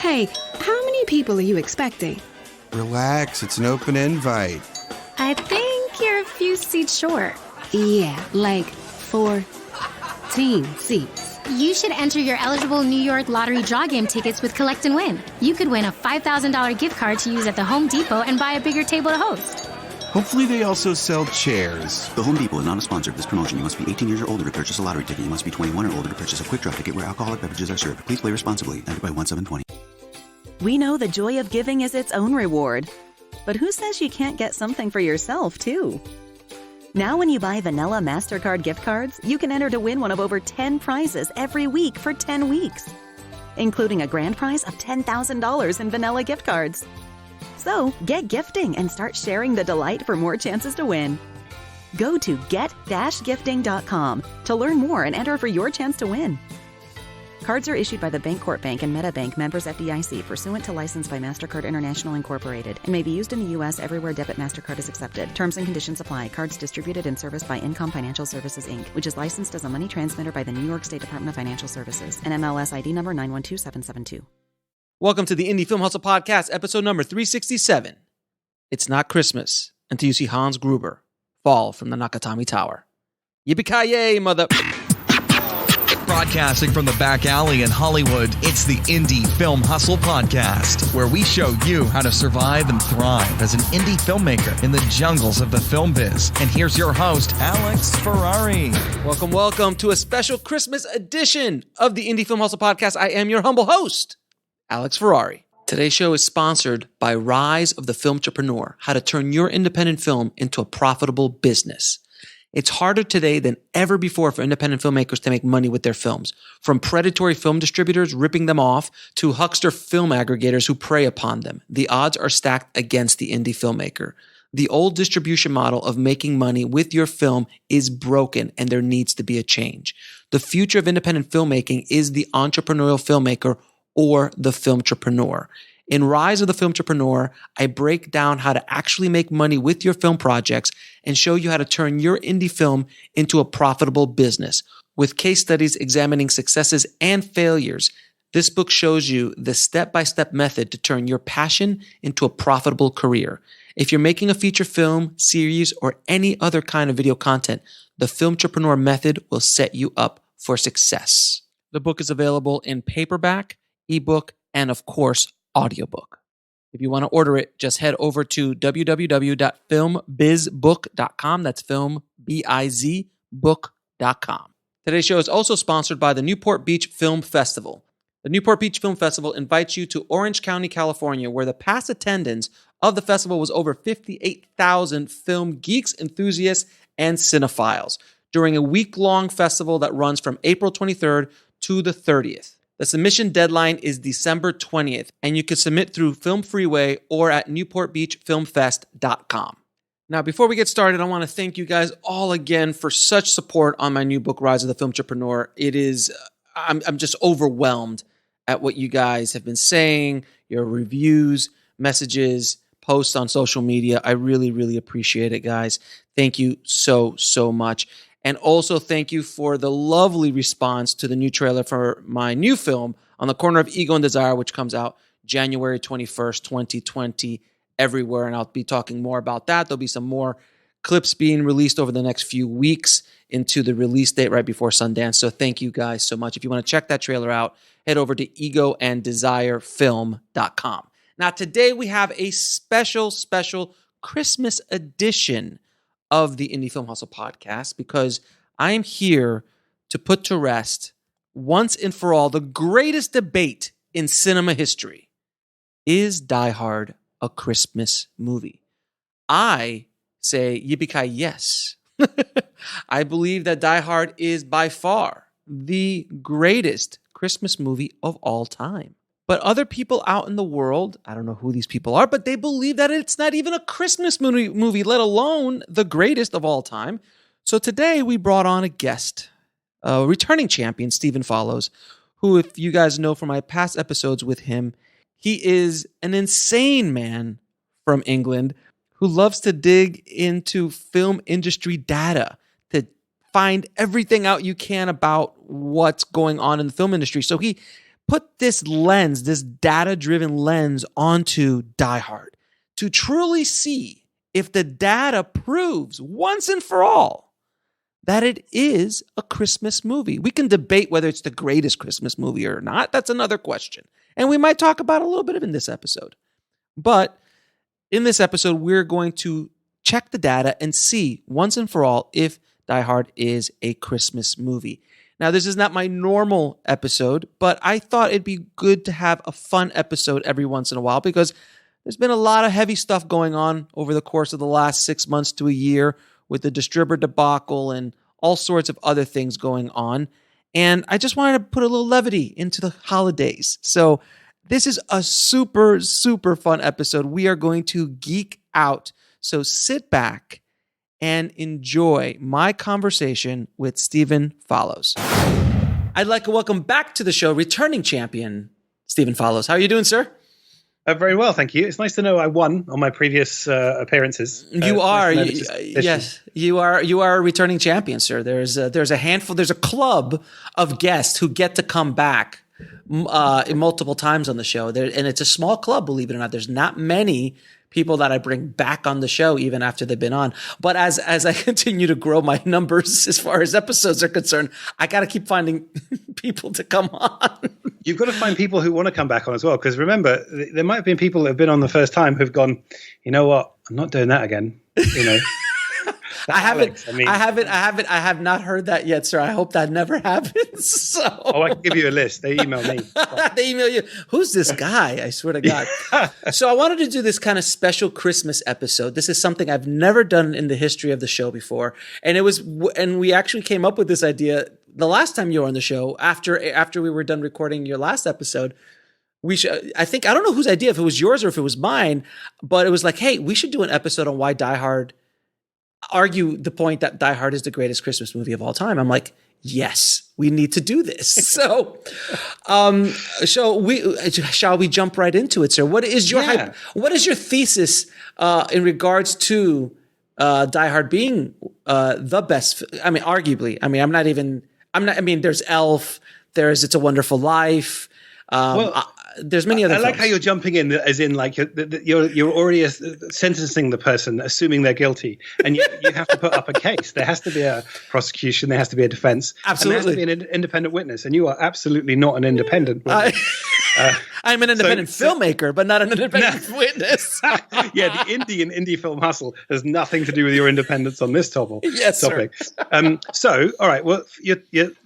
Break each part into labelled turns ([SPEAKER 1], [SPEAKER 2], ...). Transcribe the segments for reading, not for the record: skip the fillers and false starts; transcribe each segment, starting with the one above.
[SPEAKER 1] Hey, how many people are you expecting?
[SPEAKER 2] Relax, it's an open invite.
[SPEAKER 3] I think you're a few seats short.
[SPEAKER 1] Yeah, like 14 seats.
[SPEAKER 3] You should enter your eligible New York lottery draw game tickets with Collect and Win. You could win a $5,000 gift card to use at the Home Depot and buy a bigger table to host.
[SPEAKER 2] Hopefully they also sell chairs.
[SPEAKER 4] The Home Depot is not a sponsor of this promotion. You must be 18 years or older to purchase a lottery ticket. You must be 21 or older to purchase a quick draw ticket where alcoholic beverages are served. Please play responsibly. Entered by 1-7-20.
[SPEAKER 5] We know the joy of giving is its own reward. But who says you can't get something for yourself, too? Now when you buy Vanilla MasterCard gift cards, you can enter to win one of over 10 prizes every week for 10 weeks, including a grand prize of $10,000 in Vanilla gift cards. So get gifting and start sharing the delight for more chances to win. Go to get-gifting.com to learn more and enter for your chance to win. Cards are issued by the Bancorp Bank and MetaBank, members FDIC, pursuant to license by MasterCard International Incorporated, and may be used in the U.S. everywhere debit MasterCard is accepted. Terms and conditions apply. Cards distributed and serviced by Income Financial Services, Inc., which is licensed as a money transmitter by the New York State Department of Financial Services, and MLS ID number 912772.
[SPEAKER 6] Welcome to the Indie Film Hustle Podcast, episode number 367. It's not Christmas until you see Hans Gruber fall from the Nakatomi Tower. Yippee-ki-yay, mother...
[SPEAKER 7] Broadcasting from the back alley in Hollywood, it's the Indie Film Hustle Podcast, where we show you how to survive and thrive as an indie filmmaker in the jungles of the film biz. And here's your host, Alex Ferrari.
[SPEAKER 6] Welcome to a special Christmas edition of the Indie Film Hustle Podcast. I am your humble host, Alex Ferrari. Today's show is sponsored by Rise of the Film Entrepreneur, how to turn your independent film into a profitable business. It's harder today than ever before for independent filmmakers to make money with their films. From predatory film distributors ripping them off to huckster film aggregators who prey upon them, the odds are stacked against the indie filmmaker. The old distribution model of making money with your film is broken, and there needs to be a change. The future of independent filmmaking is the entrepreneurial filmmaker or the filmtrepreneur. In Rise of the Filmtrepreneur, I break down how to actually make money with your film projects and show you how to turn your indie film into a profitable business. With case studies examining successes and failures, this book shows you the step-by-step method to turn your passion into a profitable career. If you're making a feature film, series, or any other kind of video content, the Filmtrepreneur method will set you up for success. The book is available in paperback, ebook, and of course, audiobook. If you want to order it, just head over to www.filmbizbook.com. That's filmbizbook.com. Today's show is also sponsored by the Newport Beach Film Festival. The Newport Beach Film Festival invites you to Orange County, California, where the past attendance of the festival was over 58,000 film geeks, enthusiasts, and cinephiles during a week-long festival that runs from April 23rd to the 30th. The submission deadline is December 20th, and you can submit through Film Freeway or at newportbeachfilmfest.com. Now, before we get started, I want to thank you guys all again for such support on my new book, Rise of the Filmtrepreneur. I'm just overwhelmed at what you guys have been saying, your reviews, messages, posts on social media. I really, really appreciate it, guys. Thank you so much. And also thank you for the lovely response to the new trailer for my new film, On the Corner of Ego and Desire, which comes out January 21st, 2020, everywhere. And I'll be talking more about that. There'll be some more clips being released over the next few weeks into the release date right before Sundance. So thank you guys so much. If you want to check that trailer out, head over to egoanddesirefilm.com. Now, today we have a special Christmas edition of the Indie Film Hustle Podcast, because I am here to put to rest once and for all the greatest debate in cinema history. Is Die Hard a Christmas movie? I say yippee-ki-yay, yes. I believe that Die Hard is by far the greatest Christmas movie of all time. But other people out in the world, I don't know who these people are, but they believe that it's not even a Christmas movie, let alone the greatest of all time. So today we brought on a guest, a returning champion, Stephen Follows, who, if you guys know from my past episodes with him, he is an insane man from England who loves to dig into film industry data to find everything out you can about what's going on in the film industry. So he put this lens, this data-driven lens onto Die Hard to truly see if the data proves once and for all that it is a Christmas movie. We can debate whether it's the greatest Christmas movie or not. That's another question. And we might talk about a little bit of it in this episode. But in this episode, we're going to check the data and see once and for all if Die Hard is a Christmas movie. Now, this is not my normal episode, but I thought it'd be good to have a fun episode every once in a while because there's been a lot of heavy stuff going on over the course of the last 6 months to a year with the distributor debacle and all sorts of other things going on. And I just wanted to put a little levity into the holidays. So this is a super, super fun episode. We are going to geek out. So sit back and enjoy my conversation with Stephen Follows. I'd like to welcome back to the show returning champion, Stephen Follows. How are you doing, sir?
[SPEAKER 8] Very well, thank you. It's nice to know I won on my previous appearances.
[SPEAKER 6] You are, yes, you are. You are a returning champion, sir. There's a handful. There's a club of guests who get to come back multiple times on the show. And it's a small club, believe it or not. There's not many people that I bring back on the show even after they've been on. But as I continue to grow my numbers as far as episodes are concerned, I got to keep finding people to come on.
[SPEAKER 8] You've got to find people who want to come back on as well. Because remember, there might have been people that have been on the first time who've gone, you know what? I'm not doing that again. You know.
[SPEAKER 6] I have not heard that yet, sir. I hope that never happens. So.
[SPEAKER 8] Oh, I can give you a list. They email me.
[SPEAKER 6] They email you. Who's this guy? I swear to God. So I wanted to do this kind of special Christmas episode. This is something I've never done in the history of the show before. And we actually came up with this idea the last time you were on the show after we were done recording your last episode. I don't know whose idea, if it was yours or if it was mine, but it was like, hey, we should do an episode on why Die Hard argue the point that Die Hard is the greatest Christmas movie of all time. I'm like, yes, we need to do this. So, shall we jump right into it, sir? What is your what is your thesis in regards to Die Hard being the best? I mean, arguably. I mean, there's Elf. There's It's a Wonderful Life. There's many other.
[SPEAKER 8] I like
[SPEAKER 6] films.
[SPEAKER 8] how you're jumping in, as in like you're already sentencing the person, assuming they're guilty, and you have to put up a case. There has to be a prosecution. There has to be a defense.
[SPEAKER 6] Absolutely,
[SPEAKER 8] and there has to be an independent witness, and you are absolutely not an independent witness.
[SPEAKER 6] I'm an independent filmmaker, but not an independent witness.
[SPEAKER 8] Yeah, the indie film hustle has nothing to do with your independence on this topic.
[SPEAKER 6] Yes,
[SPEAKER 8] topic. So, all right. Well,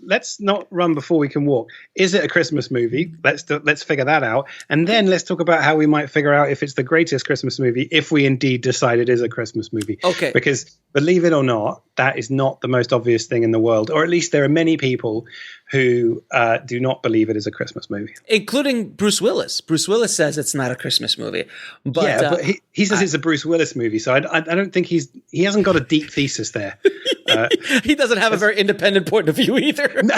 [SPEAKER 8] let's not run before we can walk. Is it a Christmas movie? Let's figure that out, and then let's talk about how we might figure out if it's the greatest Christmas movie if we indeed decide it is a Christmas movie.
[SPEAKER 6] Okay.
[SPEAKER 8] Because believe it or not, that is not the most obvious thing in the world, or at least there are many people who do not believe it is a Christmas movie,
[SPEAKER 6] including Bruce Willis. Bruce Willis says it's not a Christmas movie, but
[SPEAKER 8] he says it's a Bruce Willis movie. So I don't think he hasn't got a deep thesis there.
[SPEAKER 6] He doesn't have a very independent point of view either.
[SPEAKER 8] No.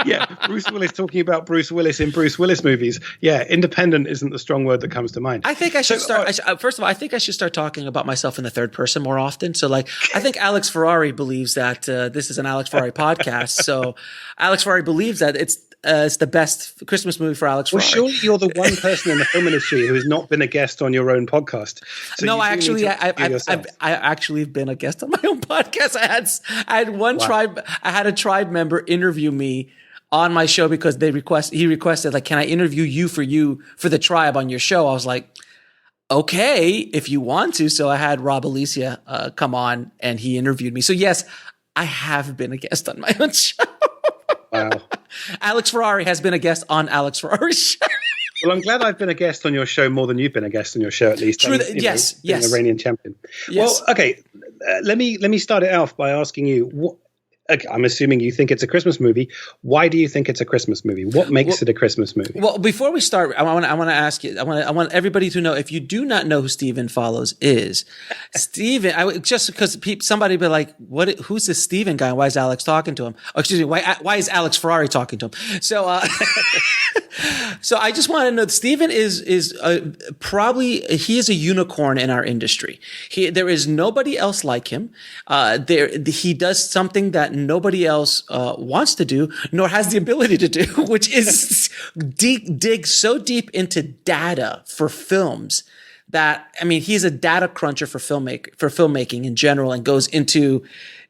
[SPEAKER 8] Yeah, Bruce Willis talking about Bruce Willis in Bruce Willis movies. Yeah, independent isn't the strong word that comes to mind.
[SPEAKER 6] I think I should start. First of all, I think I should start talking about myself in the third person more often. So, like, I think Alex Ferrari believes that this is an Alex Ferrari podcast. So, Alex Ferrari believes that it's the best Christmas movie for Alex Ferrari.
[SPEAKER 8] Well, surely you're the one person in the film industry who has not been a guest on your own podcast. So
[SPEAKER 6] no, I actually have been a guest on my own podcast. I had one tribe. I had a tribe member interview me on my show because he requested, like, can I interview you for the tribe on your show? I was like, okay, if you want to. So I had Rob Alicia come on and he interviewed me. So yes, I have been a guest on my own show.
[SPEAKER 8] Wow.
[SPEAKER 6] Alex Ferrari has been a guest on Alex Ferrari's show.
[SPEAKER 8] Well, I'm glad I've been a guest on your show more than you've been a guest on your show, at least.
[SPEAKER 6] True. Yes.
[SPEAKER 8] An Iranian champion. Yes. Well, okay. Let me start it off by asking you. Okay, I'm assuming you think it's a Christmas movie. Why do you think it's a Christmas movie? What makes it a Christmas movie?
[SPEAKER 6] Well, before we start, I want to ask you. I want everybody to know, if you do not know who Stephen Follows is, Stephen. Just because somebody be like, "What? Who's this Stephen guy? Why is Alex talking to him?" Oh, excuse me. Why is Alex Ferrari talking to him? So, so I just want to know, Stephen is probably he is a unicorn in our industry. There is nobody else like him. He does something that nobody else wants to do, nor has the ability to do, which is dig so deep into data for films that, I mean, he's a data cruncher for filmmaking in general, and goes into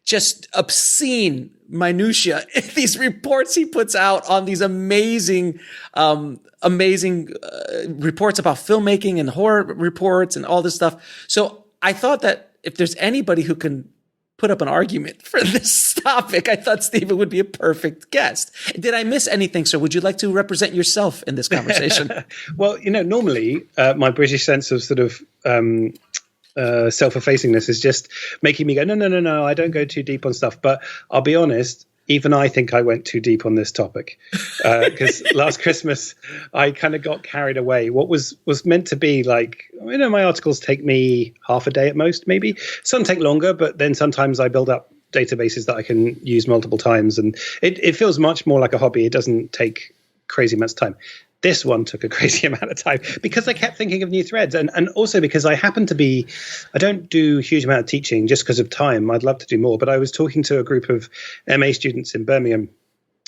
[SPEAKER 6] just obscene minutia. These reports he puts out on these amazing reports about filmmaking and horror reports and all this stuff. So I thought that if there's anybody who can put up an argument for this topic, I thought Stephen would be a perfect guest. Did I miss anything, sir? Would you like to represent yourself in this conversation?
[SPEAKER 8] Well, normally my British sense of sort of self-effacingness is just making me go, no, I don't go too deep on stuff. But I'll be honest, even I think I went too deep on this topic, because last Christmas I kind of got carried away. What was meant to be like, my articles take me half a day at most, maybe. Some take longer, but then sometimes I build up databases that I can use multiple times, and it feels much more like a hobby. It doesn't take crazy amounts of time. This one took a crazy amount of time because I kept thinking of new threads, and also because I don't do a huge amount of teaching just because of time. I'd love to do more, but I was talking to a group of MA students in Birmingham,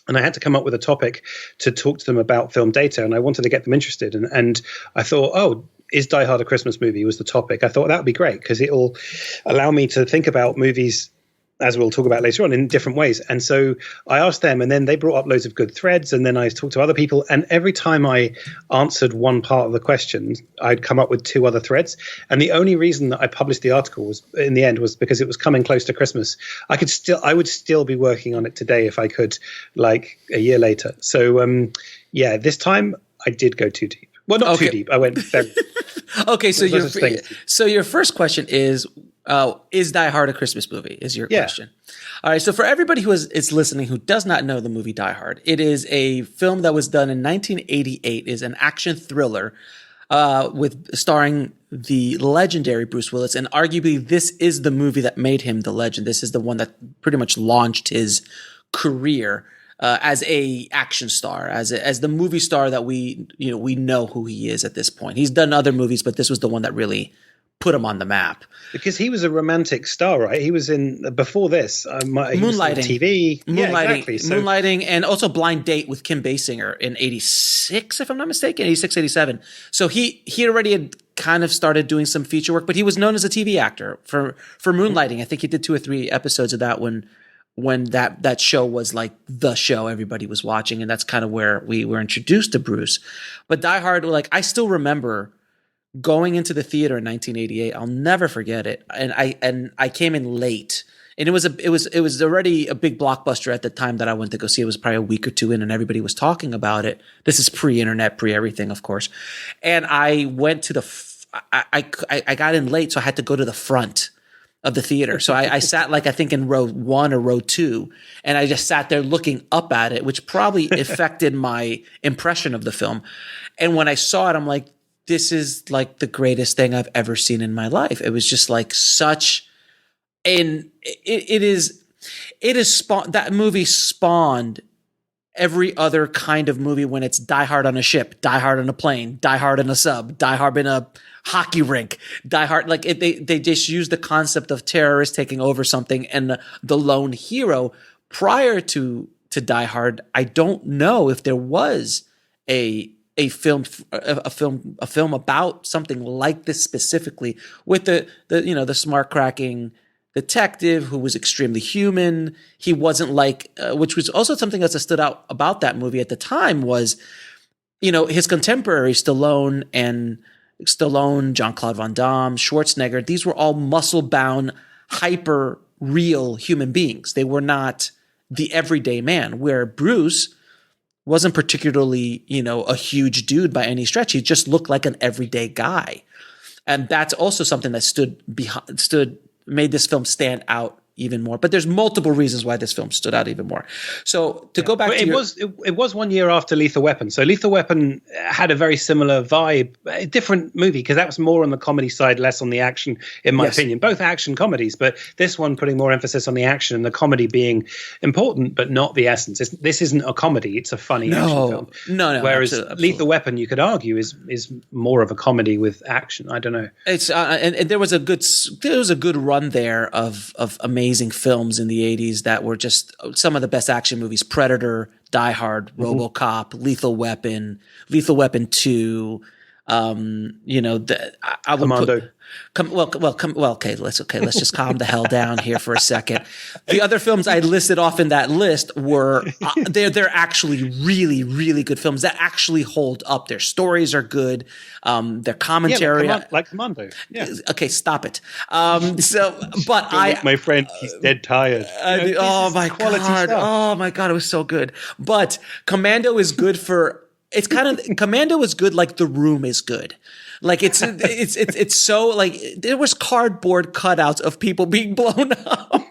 [SPEAKER 8] and I had to come up with a topic to talk to them about film data, and I wanted to get them interested. And I thought, is Die Hard a Christmas movie was the topic. I thought that would be great because it'll allow me to think about movies, as we'll talk about later on, in different ways. And so I asked them, and then they brought up loads of good threads, and then I talked to other people, and every time I answered one part of the question, I'd come up with two other threads. And the only reason that I published the article was, in the end, was because it was coming close to Christmas. I would still be working on it today if I could, like a year later. So this time I did go too deep. Well, not too deep. I went very
[SPEAKER 6] Okay, so your first question is Die Hard a Christmas movie? Is your question. All right, so for everybody who is listening who does not know the movie Die Hard, it is a film that was done in 1988. It is an action thriller starring the legendary Bruce Willis, and arguably this is the movie that made him the legend. This is the one that pretty much launched his career as a action star, as the movie star that we know who he is at this point. He's done other movies, but this was the one that really put him on the map.
[SPEAKER 8] Because he was a romantic star, right? He was in, before this,
[SPEAKER 6] Moonlighting.
[SPEAKER 8] TV.
[SPEAKER 6] Moonlighting,
[SPEAKER 8] yeah, exactly.
[SPEAKER 6] Moonlighting, and also Blind Date with Kim Basinger in 86, if I'm not mistaken, 86, 87. So he already had kind of started doing some feature work, but he was known as a TV actor for Moonlighting. I think he did 2 or 3 episodes of that when that show was like the show everybody was watching, and that's kind of where we were introduced to Bruce. But Die Hard, like, I still remember going into the theater in 1988. I'll never forget it. And I came in late, and it was already a big blockbuster at the time that I went to go see. It was probably a week or 2 in, and everybody was talking about it. This is pre-internet, pre-everything, of course. And I went to I got in late, so I had to go to the front of the theater. So I sat, like, I think in row 1 or row 2, and I just sat there looking up at it, which probably affected my impression of the film. And when I saw it, I'm like, this is like the greatest thing I've ever seen in my life. It was just like such, and that movie spawned every other kind of movie when it's Die Hard on a ship, Die Hard on a plane, Die Hard in a sub, Die Hard in a hockey rink, Die Hard, like they just used the concept of terrorists taking over something and the lone hero. Prior to Die Hard, I don't know if there was a film about something like this specifically, with the smart cracking detective who was extremely human. He wasn't like, which was also something that stood out about that movie at the time, was, his contemporary Stallone, Jean-Claude Van Damme, Schwarzenegger, these were all muscle-bound, hyper real human beings. They were not the everyday man, where Bruce wasn't particularly, a huge dude by any stretch. He just looked like an everyday guy. And that's also something that made this film stand out even more. But there's multiple reasons why this film stood out even more. So to go back to
[SPEAKER 8] it was 1 year after Lethal Weapon. So Lethal Weapon had a very similar vibe, a different movie, because that was more on the comedy side, less on the action, in my opinion. Both action comedies, but this one putting more emphasis on the action and the comedy being important, but not the essence. This isn't a comedy; it's a funny action film. No. Whereas absolutely. Lethal Weapon, you could argue, is more of a comedy with action. I don't know.
[SPEAKER 6] It's and there was a good run there of amazing amazing films in the 80s that were just some of the best action movies: Predator, Die Hard, RoboCop, Lethal Weapon 2. I would
[SPEAKER 8] Commando.
[SPEAKER 6] Okay, let's just calm the hell down here for a second. The other films I listed off in that list were they're actually really, really good films that actually hold up. Their stories are good. Their commentary,
[SPEAKER 8] like Commando. Yeah.
[SPEAKER 6] Okay, stop it. My
[SPEAKER 8] friend, he's dead tired.
[SPEAKER 6] Oh my god! Oh my god! It was so good. But Commando is good for. It's kind of Commando is good like The Room is good. Like it's so like there was cardboard cutouts of people being blown up.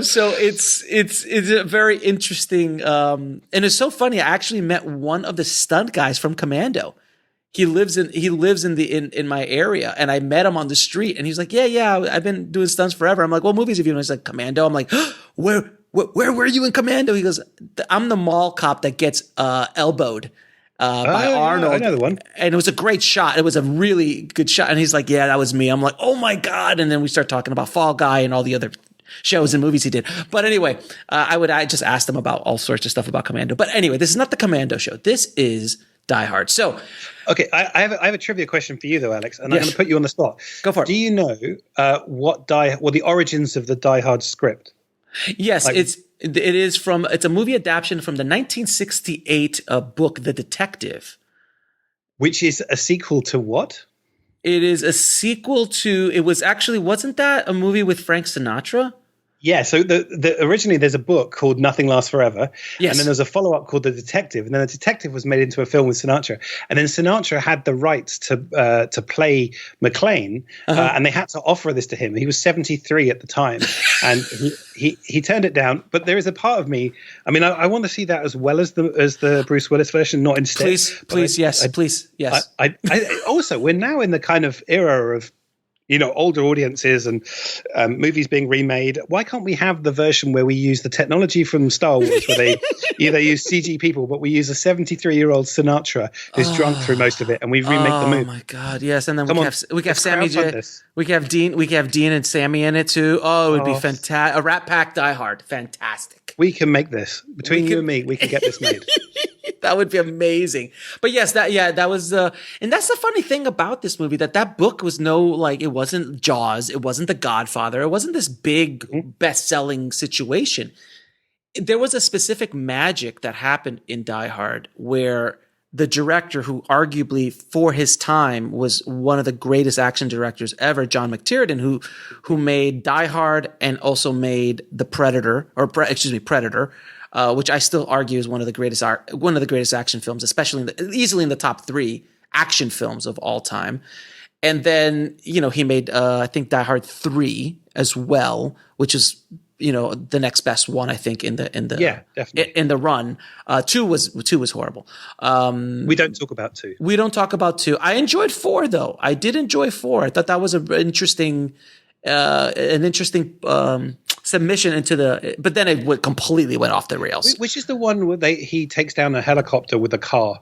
[SPEAKER 6] So it's a very interesting and it's so funny. I actually met one of the stunt guys from Commando. He lives in my area, and I met him on the street, and he's like, yeah, I've been doing stunts forever. I'm like, what movies have you done? He's like, Commando. I'm like, where were you in Commando? He goes, I'm the mall cop that gets elbowed by Arnold.
[SPEAKER 8] I know the one.
[SPEAKER 6] And it was a great shot. It was a really good shot. And he's like, yeah, that was me. I'm like, oh my God. And then we start talking about Fall Guy and all the other shows and movies he did. But anyway, I just asked him about all sorts of stuff about Commando. But anyway, this is not the Commando show. This is Die Hard. So,
[SPEAKER 8] okay, I have a trivia question for you though, Alex, and I'm going to put you on the spot.
[SPEAKER 6] Go for it.
[SPEAKER 8] Do you know the origins of the Die Hard script?
[SPEAKER 6] Yes, it's a movie adaptation from the 1968 book The Detective,
[SPEAKER 8] which is a sequel to what?
[SPEAKER 6] It is a sequel to. It was actually wasn't that a movie with Frank Sinatra?
[SPEAKER 8] Yeah, so originally there's a book called Nothing Lasts Forever,
[SPEAKER 6] yes.
[SPEAKER 8] And then there's a follow-up called The Detective, and then The Detective was made into a film with Sinatra, and then Sinatra had the rights to play McClane, and they had to offer this to him. He was 73 at the time, and he turned it down. But there is a part of me, I mean, I want to see that as well as the Bruce Willis version, not instead.
[SPEAKER 6] Please, yes.
[SPEAKER 8] I also, we're now in the kind of era of older audiences and movies being remade. Why can't we have the version where we use the technology from Star Wars, where they use CG people, but we use a 73-year-old Sinatra who's drunk through most of it, and we remake the movie?
[SPEAKER 6] Oh my God, yes! And then we have Sammy J. We have Dean and Sammy in it too. Oh, it would be fantastic. A Rat Pack Die Hard, fantastic.
[SPEAKER 8] We can make this between you and me. We can get this made.
[SPEAKER 6] That would be amazing. But yes, that was, and that's the funny thing about this movie, that book was it wasn't Jaws, it wasn't The Godfather, it wasn't this big best-selling situation. There was a specific magic that happened in Die Hard where the director, who arguably for his time was one of the greatest action directors ever, John McTiernan, who made Die Hard and also made Predator, which I still argue is one of the greatest action films, especially easily in the top 3 action films of all time. And then he made I think Die Hard 3 as well, which is the next best one, I think, in the
[SPEAKER 8] definitely
[SPEAKER 6] in the run. 2 was horrible.
[SPEAKER 8] We don't talk about 2.
[SPEAKER 6] We don't talk about 2. I enjoyed 4 though. I did enjoy 4. I thought that was an interesting submission into but then it completely went off the rails.
[SPEAKER 8] Which is the one where he takes down a helicopter with a car?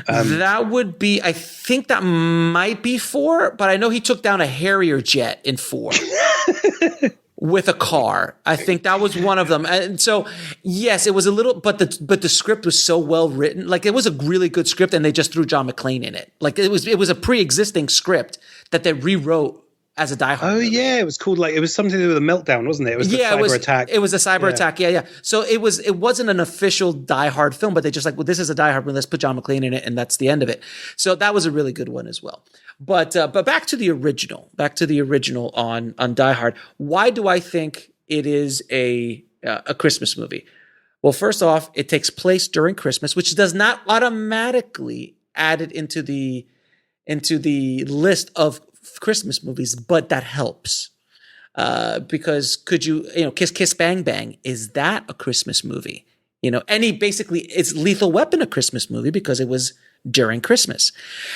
[SPEAKER 6] That would be, I think that might be 4, but I know he took down a Harrier jet in 4 with a car. I think that was one of them. And so, yes, it was a little, but the script was so well written. Like, it was a really good script, and they just threw John McClane in it. Like, it was a pre-existing script that they rewrote as a Die Hard movie.
[SPEAKER 8] Yeah, it was called it was something to do with a meltdown, wasn't it? It was the cyber attack.
[SPEAKER 6] It was a cyber attack. Yeah. So it wasn't an official Die Hard film, but they just this is a Die Hard movie. Let's put John McClane in it, and that's the end of it. So that was a really good one as well. But back to the original on Die Hard. Why do I think it is a Christmas movie? Well, first off, it takes place during Christmas, which does not automatically add it into the list of Christmas movies, but that helps because could you Kiss Kiss Bang Bang, is that a Christmas movie? Is Lethal Weapon a Christmas movie because it was during Christmas.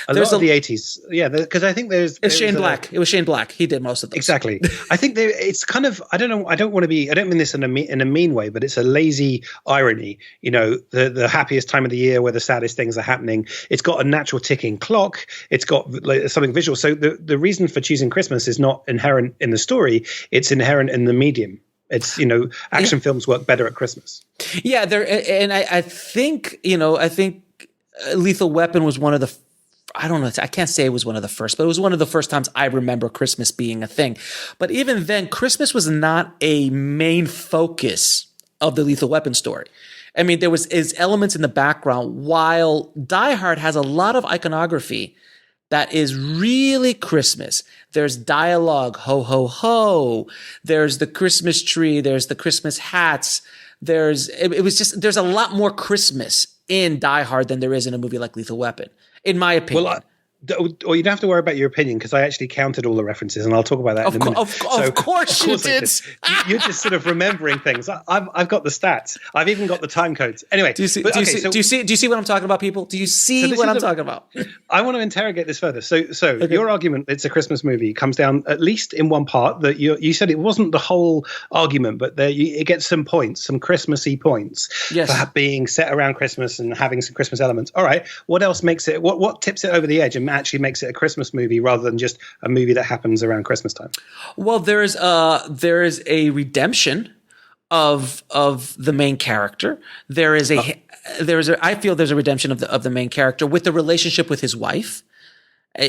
[SPEAKER 8] A lot of the 80s. Yeah, because I think there's
[SPEAKER 6] Shane Black. It was Shane Black. He did most of those.
[SPEAKER 8] Exactly. I think it's kind of, I don't know, I don't mean this in a mean way, but it's a lazy irony. You know, the happiest time of the year where the saddest things are happening. It's got a natural ticking clock. It's got like, something visual. So the reason for choosing Christmas is not inherent in the story. It's inherent in the medium. It's, you know, action films work better at Christmas.
[SPEAKER 6] Yeah, and I think, you know, Lethal Weapon was one of the, I don't know, I can't say it was one of the first, but it was one of the first times I remember Christmas being a thing. But even then, Christmas was not a main focus of the Lethal Weapon story. I mean, there was elements in the background, while Die Hard has a lot of iconography that is really Christmas. There's dialogue, ho, ho, ho. There's the Christmas tree. There's the Christmas hats. There's a lot more Christmas in Die Hard than there is in a movie like Lethal Weapon, in my opinion.
[SPEAKER 8] Well, you don't have to worry about your opinion because I actually counted all the references, and I'll talk about that in a minute.
[SPEAKER 6] Of course you did.
[SPEAKER 8] You're just sort of remembering things. I've got the stats. I've even got the time codes. Anyway,
[SPEAKER 6] do you see what I'm talking about, people? Do you see what I'm talking about?
[SPEAKER 8] I want to interrogate this further. So okay. Your argument, it's a Christmas movie, comes down at least in one part that you said it wasn't the whole argument, but it gets some points, some Christmassy points for being set around Christmas and having some Christmas elements. All right, what else makes it? What tips it over the edge and actually makes it a Christmas movie rather than just a movie that happens around Christmas time?
[SPEAKER 6] Well, there is a redemption of the main character. I feel there's a redemption of the main character with the relationship with his wife,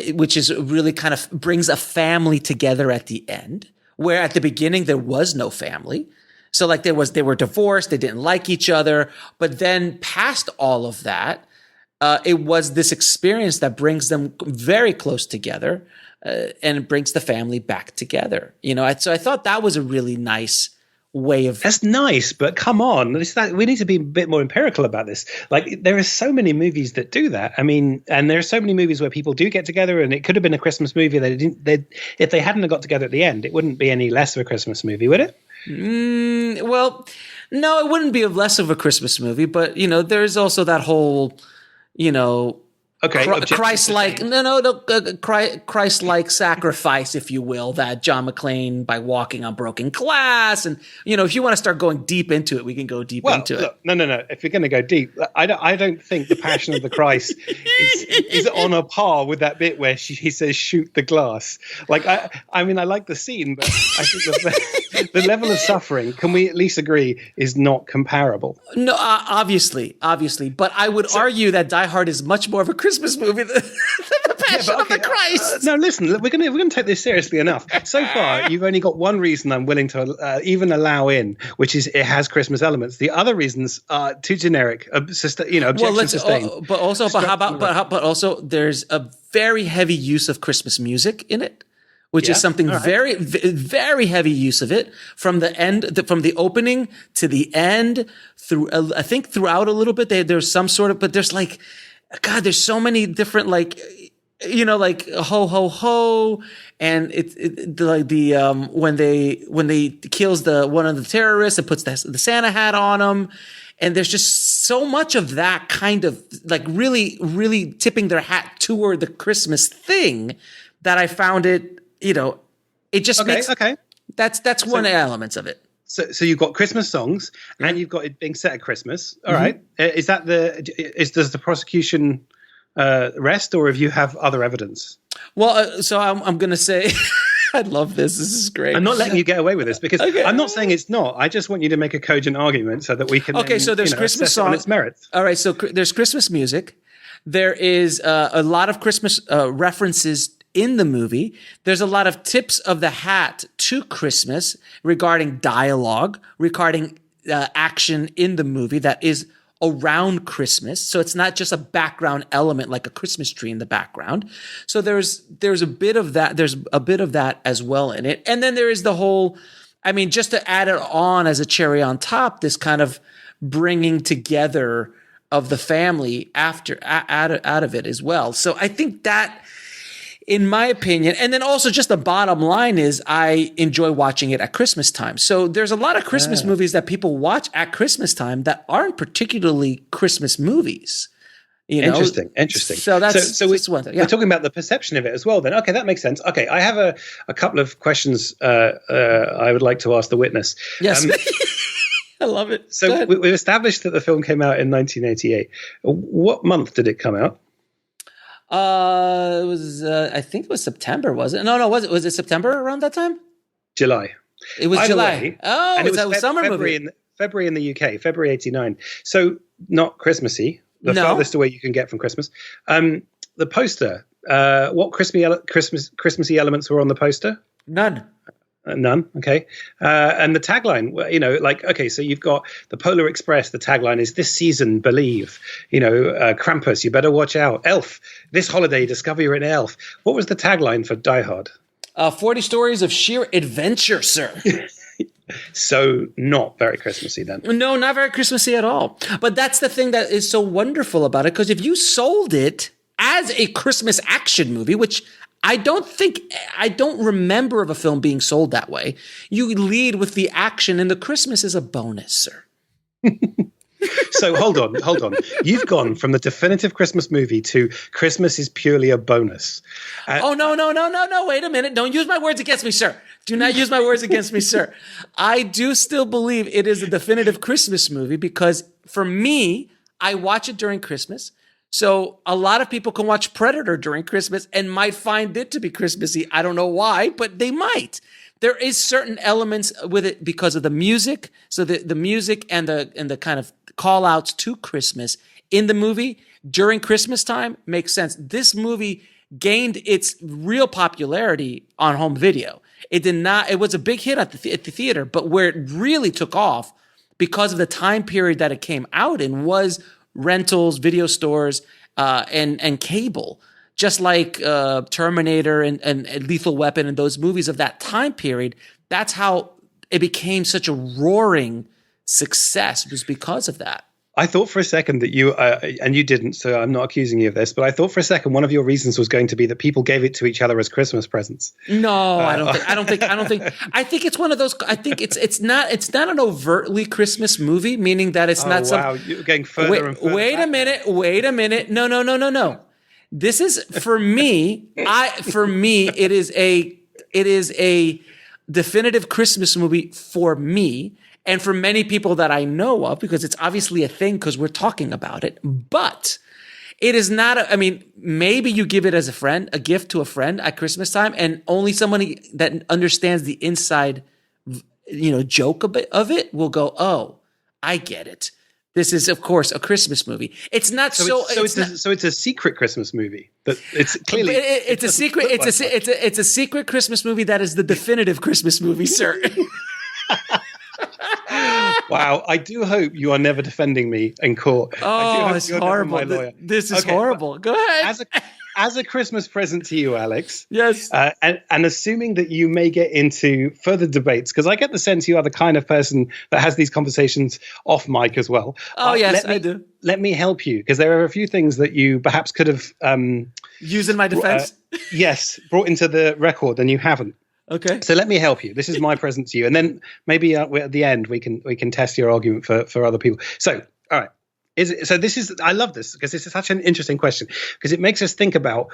[SPEAKER 6] which is really kind of brings a family together at the end, where at the beginning there was no family. So like they were divorced, they didn't like each other, but then past all of that, it was this experience that brings them very close together, and it brings the family back together. You know, so I thought that was a really nice way of.
[SPEAKER 8] That's nice, but come on, we need to be a bit more empirical about this. Like, there are so many movies that do that. I mean, and there are so many movies where people do get together, and it could have been a Christmas movie. If they hadn't got together at the end, it wouldn't be any less of a Christmas movie, would it?
[SPEAKER 6] Well, no, it wouldn't be less of a Christmas movie, but you know, there's also that whole. You know, Christ-like, Christ-like sacrifice, if you will, that John McClane by walking on broken glass, and you know, if you want to start going deep into it, we can go deep into it.
[SPEAKER 8] No. If you're going to go deep, I don't think the Passion of the Christ is on a par with that bit where he says shoot the glass. Like I mean, I like the scene, but I think the level of suffering, can we at least agree, is not comparable?
[SPEAKER 6] No, obviously, but I would argue that Die Hard is much more of a Christmas movie than the Passion of the Christ.
[SPEAKER 8] No, listen, we're going to take this seriously enough. So far, you've only got one reason I'm willing to even allow in, which is it has Christmas elements. The other reasons are too generic. Objection sustained.
[SPEAKER 6] But also, there's a very heavy use of Christmas music in it. Which is something very, very heavy use of it from the end, from the opening to the end. I think throughout a little bit, there's some sort of, but there's like, God, there's so many different like, you know, like ho ho ho, and when they kills one of the terrorists and puts the Santa hat on him. And there's just so much of that kind of like really, really tipping their hat toward the Christmas thing that I found it. You know, it just makes that's one element of it.
[SPEAKER 8] So you've got Christmas songs, and you've got it being set at Christmas. All right, is that does the prosecution rest, or if you have other evidence?
[SPEAKER 6] Well, so I'm going to say, I love this. This is great.
[SPEAKER 8] I'm not letting you get away with this because I'm not saying it's not. I just want you to make a cogent argument so that we can.
[SPEAKER 6] Okay, so there's Christmas songs on
[SPEAKER 8] its merits.
[SPEAKER 6] All right, so there's Christmas music. There is a lot of Christmas references in the movie. There's a lot of tips of the hat to Christmas regarding dialogue, regarding action in the movie that is around Christmas. So it's not just a background element like a Christmas tree in the background. So there's a bit of that. There's a bit of that as well in it. And then there is the whole, I mean, just to add it on as a cherry on top, this kind of bringing together of the family out of it as well. So I think that, in my opinion, and then also just the bottom line is I enjoy watching it at Christmas time. So there's a lot of Christmas movies that people watch at Christmas time that aren't particularly Christmas movies.
[SPEAKER 8] Interesting.
[SPEAKER 6] So that's
[SPEAKER 8] so
[SPEAKER 6] just one thing. Yeah.
[SPEAKER 8] We're talking about the perception of it as well. Then, okay, that makes sense. Okay, I have a couple of questions I would like to ask the witness.
[SPEAKER 6] Yes, I love it.
[SPEAKER 8] So we've established that the film came out in 1988. What month did it come out?
[SPEAKER 6] It was I think it was September, was it? No, was it September around that time?
[SPEAKER 8] July.
[SPEAKER 6] It was July.
[SPEAKER 8] Way,
[SPEAKER 6] and it was summer
[SPEAKER 8] February
[SPEAKER 6] movie.
[SPEAKER 8] February in the UK, February 89. So not Christmassy, the farthest away you can get from Christmas. The poster, what Christmassy elements were on the poster?
[SPEAKER 6] None.
[SPEAKER 8] None. Okay. And the tagline, okay, so you've got the Polar Express. The tagline is "This season, believe." Krampus, you better watch out. Elf, this holiday, discover you're an elf. What was the tagline for Die Hard?
[SPEAKER 6] 40 stories of sheer adventure, sir.
[SPEAKER 8] So not very Christmassy then.
[SPEAKER 6] No, not very Christmassy at all. But that's the thing that is so wonderful about it, because if you sold it as a Christmas action movie, which I don't remember of a film being sold that way, you lead with the action and the Christmas is a bonus, sir.
[SPEAKER 8] So hold on. You've gone from the definitive Christmas movie to Christmas is purely a bonus.
[SPEAKER 6] No. Wait a minute. Don't use my words against me, sir. Do not use my words against me, sir. I do still believe it is a definitive Christmas movie because for me, I watch it during Christmas. So a lot of people can watch Predator during Christmas and might find it to be Christmassy. I don't know why, but they might. There is certain elements with it because of the music. So the music and the kind of call outs to Christmas in the movie during Christmas time makes sense. This movie gained its real popularity on home video. It was a big hit at the theater, but where it really took off because of the time period that it came out in was rentals, video stores, and cable. Just like Terminator and Lethal Weapon and those movies of that time period, that's how it became such a roaring success, was because of that.
[SPEAKER 8] I thought for a second that you, and you didn't, so I'm not accusing you of this, but I thought for a second one of your reasons was going to be that people gave it to each other as Christmas presents.
[SPEAKER 6] No, I don't think. I think it's one of those. I think it's not an overtly Christmas movie, meaning that it's not.
[SPEAKER 8] Wow, you're going further and further.
[SPEAKER 6] Wait a minute. No. This is for me. It is a definitive Christmas movie for me. And for many people that I know of, because it's obviously a thing because we're talking about it, but it is not, maybe you give it as a gift to a friend at Christmas time, and only somebody that understands the inside, joke of it will go, oh, I get it. This is, of course, a Christmas movie. It's not so.
[SPEAKER 8] So it's a secret Christmas movie. That it's clearly
[SPEAKER 6] it's a secret. It's a secret Christmas movie that is the definitive Christmas movie, sir.
[SPEAKER 8] Wow, I do hope you are never defending me in court.
[SPEAKER 6] Oh, it's horrible. This is horrible. Go ahead.
[SPEAKER 8] As a Christmas present to you, Alex.
[SPEAKER 6] Yes.
[SPEAKER 8] And assuming that you may get into further debates, because I get the sense you are the kind of person that has these conversations off mic as well.
[SPEAKER 6] Oh, yes, I do.
[SPEAKER 8] Let me help you, because there are a few things that you perhaps could have
[SPEAKER 6] used in my defense.
[SPEAKER 8] Brought into the record, and you haven't.
[SPEAKER 6] Okay.
[SPEAKER 8] So let me help you. This is my present to you, and then maybe at the end we can test your argument for other people. So, all right. I love this because this is such an interesting question, because it makes us think about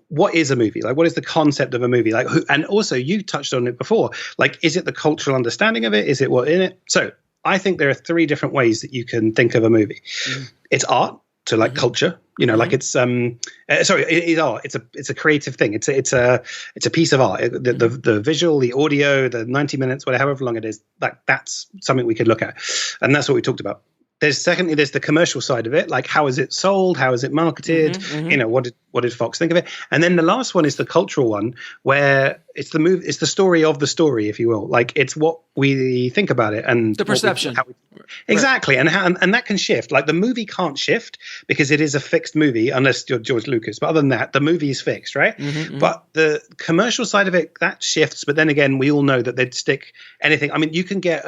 [SPEAKER 8] what is a movie, like what is the concept of a movie, like and also you touched on it before, like is it the cultural understanding of it, is it what in it? So I think there are three different ways that you can think of a movie. Mm-hmm. It's art, so like culture, like it's it is art. It's a creative thing. It's a piece of art. The visual, the audio, the 90 minutes, however long it is, that's something we could look at, and that's what we talked about. There's the commercial side of it, like how is it sold, how is it marketed, what did Fox think of it, and then the last one is the cultural one, where it's the story of the story, if you will, like it's what we think about it and
[SPEAKER 6] the perception.
[SPEAKER 8] Exactly, and that can shift. Like the movie can't shift because it is a fixed movie, unless you're George Lucas. But other than that, the movie is fixed, right? But the commercial side of it, that shifts. But then again, we all know that they'd stick anything. I mean, you can get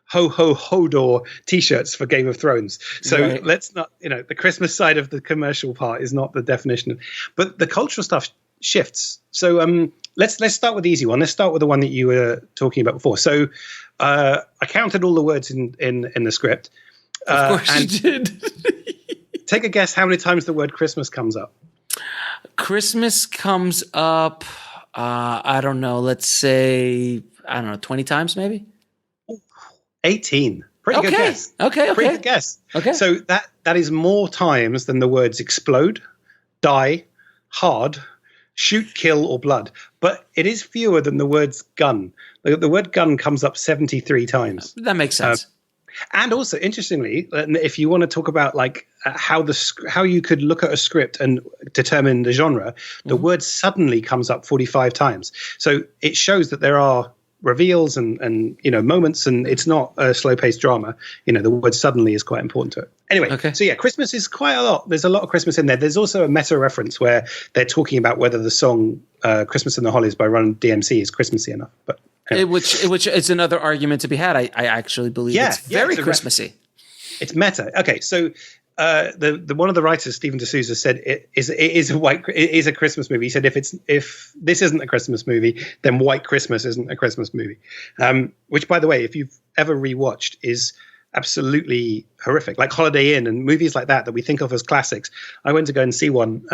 [SPEAKER 8] ho ho hodor t-shirts for Game of Thrones. So let's not, the Christmas side of the commercial part is not the definition, but the cultural stuff shifts. So let's start with the easy one. Let's start with the one that you were talking about before. So I counted all the words in the script.
[SPEAKER 6] Of course you did.
[SPEAKER 8] take a guess how many times the word Christmas comes up.
[SPEAKER 6] Christmas comes up, I don't know, let's say, 20 times maybe?
[SPEAKER 8] 18. Pretty good guess.
[SPEAKER 6] Okay.
[SPEAKER 8] Pretty good guess.
[SPEAKER 6] Okay.
[SPEAKER 8] So that is more times than the words explode, die, hard, shoot, kill, or blood. But it is fewer than the words gun. The word gun comes up 73 times.
[SPEAKER 6] That makes sense.
[SPEAKER 8] And also, interestingly, if you want to talk about like how you could look at a script and determine the genre, the word suddenly comes up 45 times. So it shows that there are reveals and moments, and it's not a slow-paced drama. The word suddenly is quite important to it. Anyway, So yeah, Christmas is quite a lot. There's a lot of Christmas in there. There's also a meta reference where they're talking about whether the song "Christmas in the Hollies" by Run DMC is Christmassy enough. But anyway.
[SPEAKER 6] which is another argument to be had. I actually believe it's very Christmassy.
[SPEAKER 8] It's meta. Okay, so the one of the writers, Stephen D'Souza, said it is a Christmas movie. He said if this isn't a Christmas movie, then White Christmas isn't a Christmas movie. Which, by the way, if you've ever rewatched, is absolutely horrific. Like Holiday Inn and movies like that we think of as classics. I went to go and see one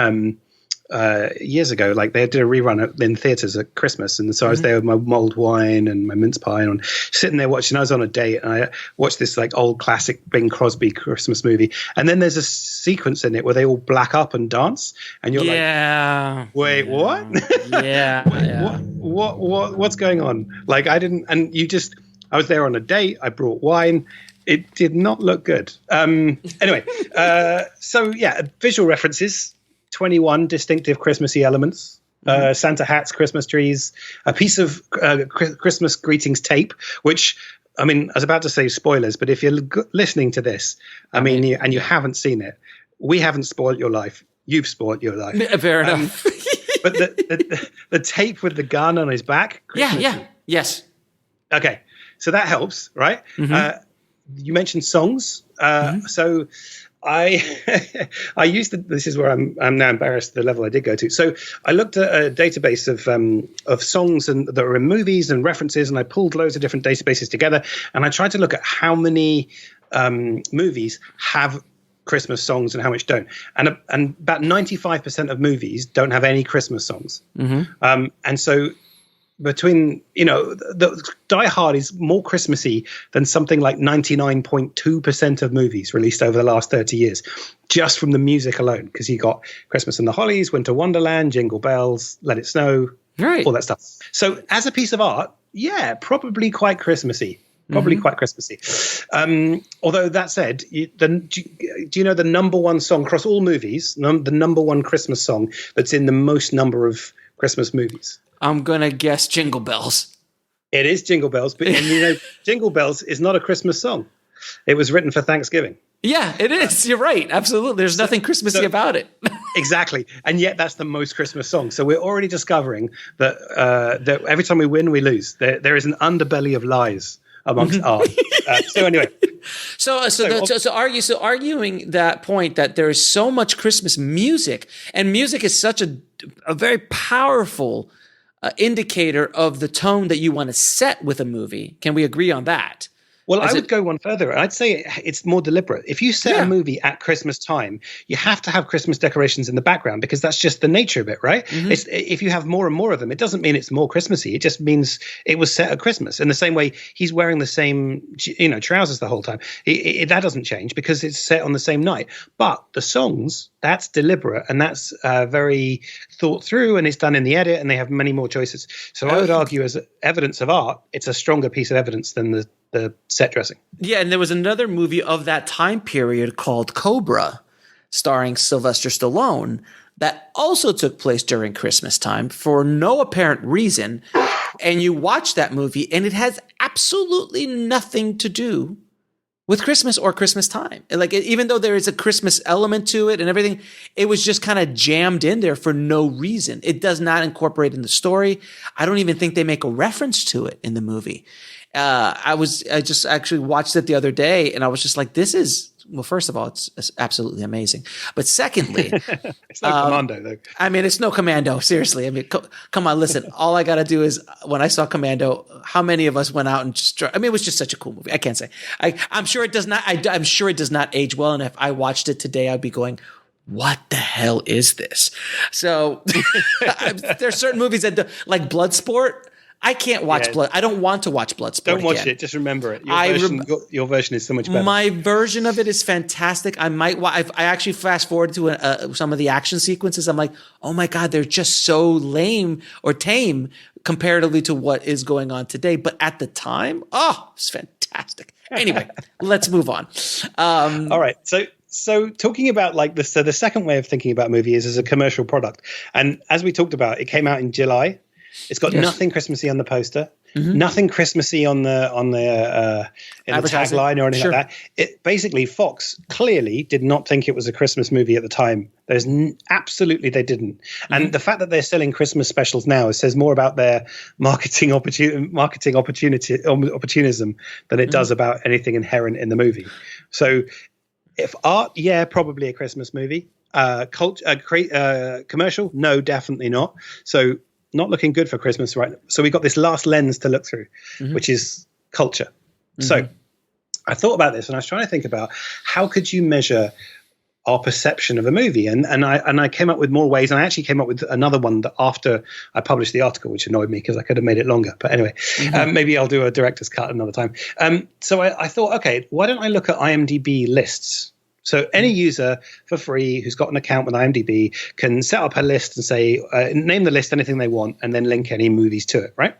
[SPEAKER 8] years ago. Like they did a rerun in theaters at Christmas, and so I was there with my mulled wine and my mince pie, and sitting there watching. I was on a date, and I watched this like old classic Bing Crosby Christmas movie, and then there's a sequence in it where they all black up and dance, and you're like, wait, what? What's going on? Like I didn't, and I was there on a date. I brought wine. It did not look good. Anyway, so yeah, visual references. 21 distinctive Christmassy elements, Santa hats, Christmas trees, a piece of Christmas greetings tape, which, I mean, I was about to say spoilers, but if you're listening to this, and you haven't seen it, we haven't spoiled your life. You've spoiled your life.
[SPEAKER 6] Fair enough.
[SPEAKER 8] But the tape with the gun on his back.
[SPEAKER 6] Yes.
[SPEAKER 8] Okay. So that helps, right? You mentioned songs. So I used this is where I'm now embarrassed at the level I did go to. So I looked at a database of songs that are in movies and references, and I pulled loads of different databases together, and I tried to look at how many movies have Christmas songs and how much don't. And about 95% of movies don't have any Christmas songs. And so between, the Die Hard is more Christmassy than something like 99.2% of movies released over the last 30 years, just from the music alone, because you got Christmas in the Hollies, Winter Wonderland, Jingle Bells, Let It Snow, all that stuff. So as a piece of art, yeah, probably quite Christmassy. Quite Christmassy. Although that said, do you know the number one song across all movies, the number one Christmas song that's in the most number of Christmas movies?
[SPEAKER 6] I'm going to guess Jingle Bells.
[SPEAKER 8] It is Jingle Bells, but Jingle Bells is not a Christmas song. It was written for Thanksgiving.
[SPEAKER 6] Yeah, it is. You're right. Absolutely. There's nothing Christmassy about it.
[SPEAKER 8] Exactly. And yet that's the most Christmas song. So we're already discovering that every time we win, we lose. There is an underbelly of lies amongst art. So anyway. Arguing
[SPEAKER 6] that point that there is so much Christmas music, and music is such a very powerful indicator of the tone that you want to set with a movie. Can we agree on that?
[SPEAKER 8] Well, I would go one further. I'd say it's more deliberate. If you set a movie at Christmas time, you have to have Christmas decorations in the background because that's just the nature of it, right? If you have more and more of them, it doesn't mean it's more Christmassy. It just means it was set at Christmas. In the same way, he's wearing the same, trousers the whole time. That doesn't change because it's set on the same night. But the songs, that's deliberate and that's very thought through, and it's done in the edit, and they have many more choices. So I would argue, as evidence of art, it's a stronger piece of evidence than the set dressing.
[SPEAKER 6] Yeah, and there was another movie of that time period called Cobra, starring Sylvester Stallone, that also took place during Christmas time for no apparent reason. And you watch that movie, and it has absolutely nothing to do with Christmas or Christmas time. Like, even though there is a Christmas element to it and everything, it was just kind of jammed in there for no reason. It does not incorporate in the story. I don't even think they make a reference to it in the movie. I just actually watched it the other day, and I was just like, this is well, first of all, it's absolutely amazing. But secondly,
[SPEAKER 8] It's no Commando, though.
[SPEAKER 6] I mean, it's no Commando. Seriously. I mean, come on, listen. All I got to do is when I saw Commando, how many of us went out and just, I mean, it was just such a cool movie. I can't say. I'm sure it does not, I'm sure it does not age well. And if I watched it today, I'd be going, what the hell is this? So there's certain movies that like Bloodsport. I can't watch Blood. I don't want to watch Bloodsport.
[SPEAKER 8] Don't watch
[SPEAKER 6] again.
[SPEAKER 8] it. Just remember it. Your version is so much better.
[SPEAKER 6] My version of it is fantastic. I actually fast forward to some of the action sequences. I'm like, oh my God, they're just so lame or tame comparatively to what is going on today. But at the time, it's fantastic. Anyway, let's move on.
[SPEAKER 8] All right. So talking about like this, so the second way of thinking about a movie is as a commercial product. And as we talked about, it came out in July. It's got nothing Christmassy on the poster, nothing Christmassy on the in the tagline or anything like that. It basically, Fox clearly did not think it was a Christmas movie at the time. There's absolutely they didn't, and the fact that they're selling Christmas specials now says more about their marketing opportunism than it does about anything inherent in the movie. So, if art, probably a Christmas movie. Commercial, no, definitely not. So. Not looking good for Christmas right now. So we got this last lens to look through, which is culture. So I thought about this and I was trying to think about how could you measure our perception of a movie? And I came up with more ways. And I actually came up with another one that after I published the article, which annoyed me because I could have made it longer. But anyway, maybe I'll do a director's cut another time. So I thought, okay, why don't I look at IMDb lists? So any user for free who's got an account with IMDb can set up a list and say, name the list anything they want, and then link any movies to it, right?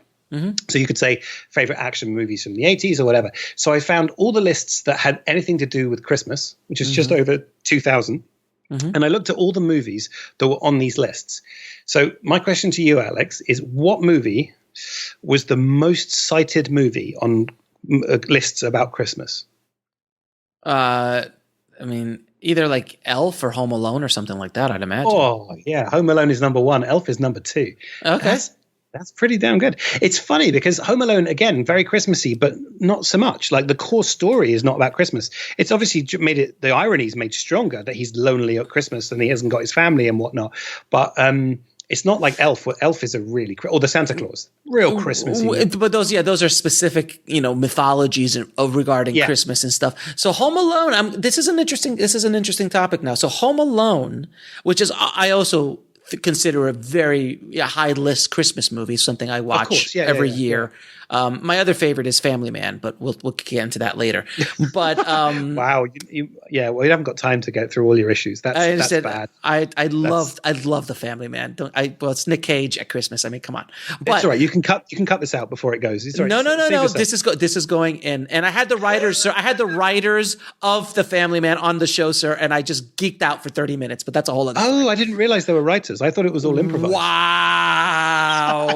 [SPEAKER 8] So you could say favorite action movies from the 80s or whatever. So I found all the lists that had anything to do with Christmas, which is just over 2,000. And I looked at all the movies that were on these lists. So my question to you, Alex, is what movie was the most cited movie on lists about Christmas?
[SPEAKER 6] I mean, either like Elf or Home Alone or something like that, I'd imagine.
[SPEAKER 8] Oh, yeah. Home Alone is number 1. Elf is number 2.
[SPEAKER 6] Okay.
[SPEAKER 8] That's pretty damn good. It's funny because Home Alone, again, very Christmassy, but not so much. Like the core story is not about Christmas. It's obviously made it, the irony is made stronger that he's lonely at Christmas and he hasn't got his family and whatnot. But it's not like Elf. Elf is a really, or the Santa Claus, real Christmas.
[SPEAKER 6] But those are specific, mythologies regarding Christmas and stuff. So Home Alone, this is an interesting topic now. So Home Alone, which is I also consider a very high list Christmas movie, something I watch every year. My other favorite is Family Man, but we'll get into that later. But
[SPEAKER 8] wow, we haven't got time to go through all your issues. That's bad.
[SPEAKER 6] I love the Family Man. Well, it's Nick Cage at Christmas. I mean, come on. But
[SPEAKER 8] it's all right. You can cut this out before it goes. It's all right.
[SPEAKER 6] No. This is going in, and I had the writers, sir. I had the writers of the Family Man on the show, sir, and I just geeked out for 30 minutes. But that's a whole other.
[SPEAKER 8] Oh, I didn't realize there were writers. I thought it was all improvised.
[SPEAKER 6] Wow.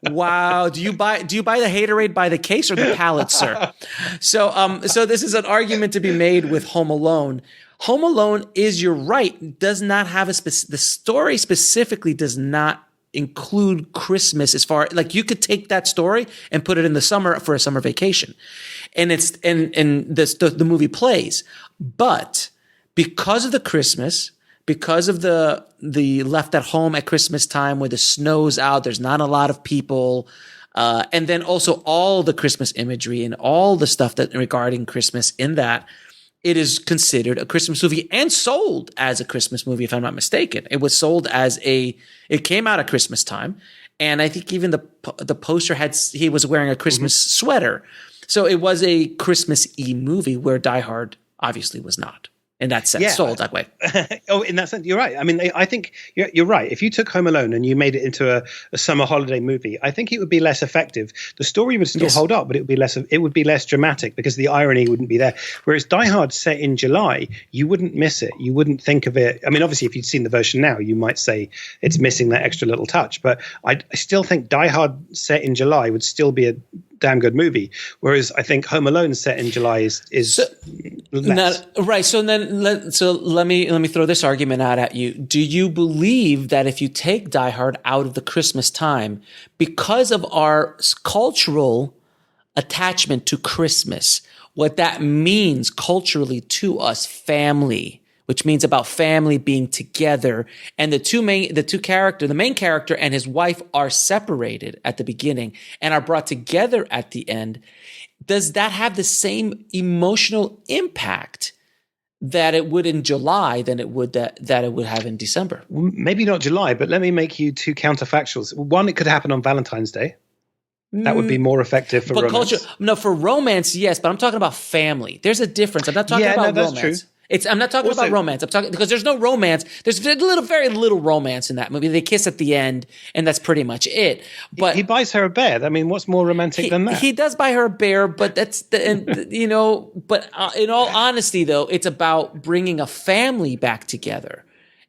[SPEAKER 6] Wow. Do you buy the Haterade by the case or the pallet, sir? So this is an argument to be made with Home Alone. Home Alone is, you're right, does not have the story specifically does not include Christmas as far, like you could take that story and put it in the summer for a summer vacation. And the movie plays. But because of the Christmas, because of the left at home at Christmas time where the snow's out, there's not a lot of people. And then also all the Christmas imagery and all the stuff that regarding Christmas in that, it is considered a Christmas movie and sold as a Christmas movie, if I'm not mistaken. It was sold as it came out at Christmas time. And I think even the poster he was wearing a Christmas sweater. So it was a Christmas-y movie where Die Hard obviously was not. In that sense, sold that way.
[SPEAKER 8] Oh, in that sense, you're right. I mean, I think you're right. If you took Home Alone and you made it into a summer holiday movie, I think it would be less effective. The story would still hold up, but it would be less dramatic because the irony wouldn't be there. Whereas Die Hard set in July, you wouldn't miss it. You wouldn't think of it. I mean, obviously, if you'd seen the version now, you might say it's missing that extra little touch. But I still think Die Hard set in July would still be a damn good movie, whereas I think Home Alone set in July is less.
[SPEAKER 6] Right. So then, let me throw this argument out at you. Do you believe that if you take Die Hard out of the Christmas time, because of our cultural attachment to Christmas, what that means culturally to us, family, which means about family being together. And the main character and his wife are separated at the beginning and are brought together at the end. Does that have the same emotional impact that it would in July than it would that it would have in December?
[SPEAKER 8] Maybe not July, but let me make you two counterfactuals. One, it could happen on Valentine's Day. That would be more effective for romance.
[SPEAKER 6] For romance, yes, but I'm talking about family. There's a difference. I'm not talking about
[SPEAKER 8] that's
[SPEAKER 6] romance.
[SPEAKER 8] True.
[SPEAKER 6] I'm not talking about romance. I'm talking because there's no romance. There's very little romance in that movie. They kiss at the end, and that's pretty much it. But
[SPEAKER 8] he buys her a bear. I mean, what's more romantic than that?
[SPEAKER 6] He does buy her a bear, but But in all honesty, though, it's about bringing a family back together.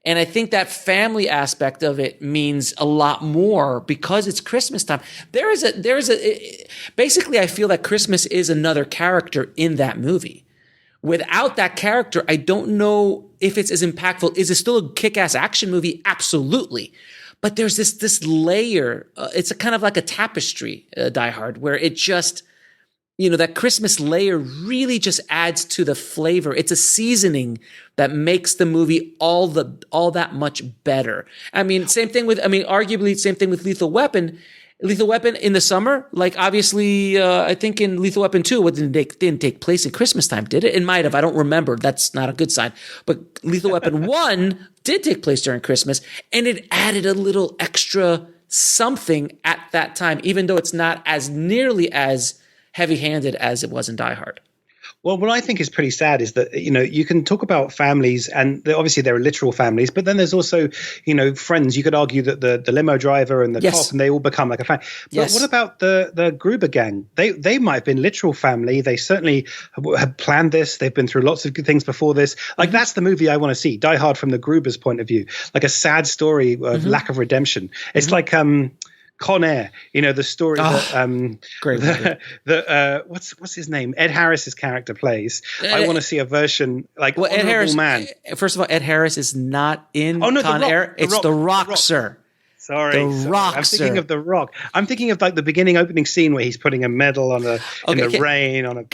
[SPEAKER 6] And I think that family aspect of it means a lot more because it's Christmas time. Basically, I feel that Christmas is another character in that movie. Without that character, I don't know if it's as impactful. Is it still a kick-ass action movie? Absolutely. But there's this layer. It's a kind of like a tapestry, Die Hard, where it just, that Christmas layer really just adds to the flavor. It's a seasoning that makes the movie all that much better. Arguably, same thing with Lethal Weapon. Lethal Weapon in the summer, obviously, I think in Lethal Weapon 2, didn't take place in Christmas time, did it? It might have. I don't remember. That's not a good sign. But Lethal Weapon 1 did take place during Christmas, and it added a little extra something at that time, even though it's not as nearly as heavy-handed as it was in Die Hard.
[SPEAKER 8] Well, what I think is pretty sad is that, you can talk about families and obviously there are literal families, but then there's also, friends. You could argue that the limo driver and the cop, and they all become like a family. But what about the Gruber gang? They might have been literal family. They certainly have planned this. They've been through lots of good things before this. That's the movie I want to see. Die Hard from the Gruber's point of view, like a sad story of lack of redemption. It's like, Con Air, the story what's his name? Ed Harris's character plays. I want to see a version like
[SPEAKER 6] Ed Harris. Man. First of all, Ed Harris is not in Con Air. It's The Rock, sir.
[SPEAKER 8] Sorry. I'm thinking of The Rock. I'm thinking of the beginning opening scene where he's putting a medal in the rain I'm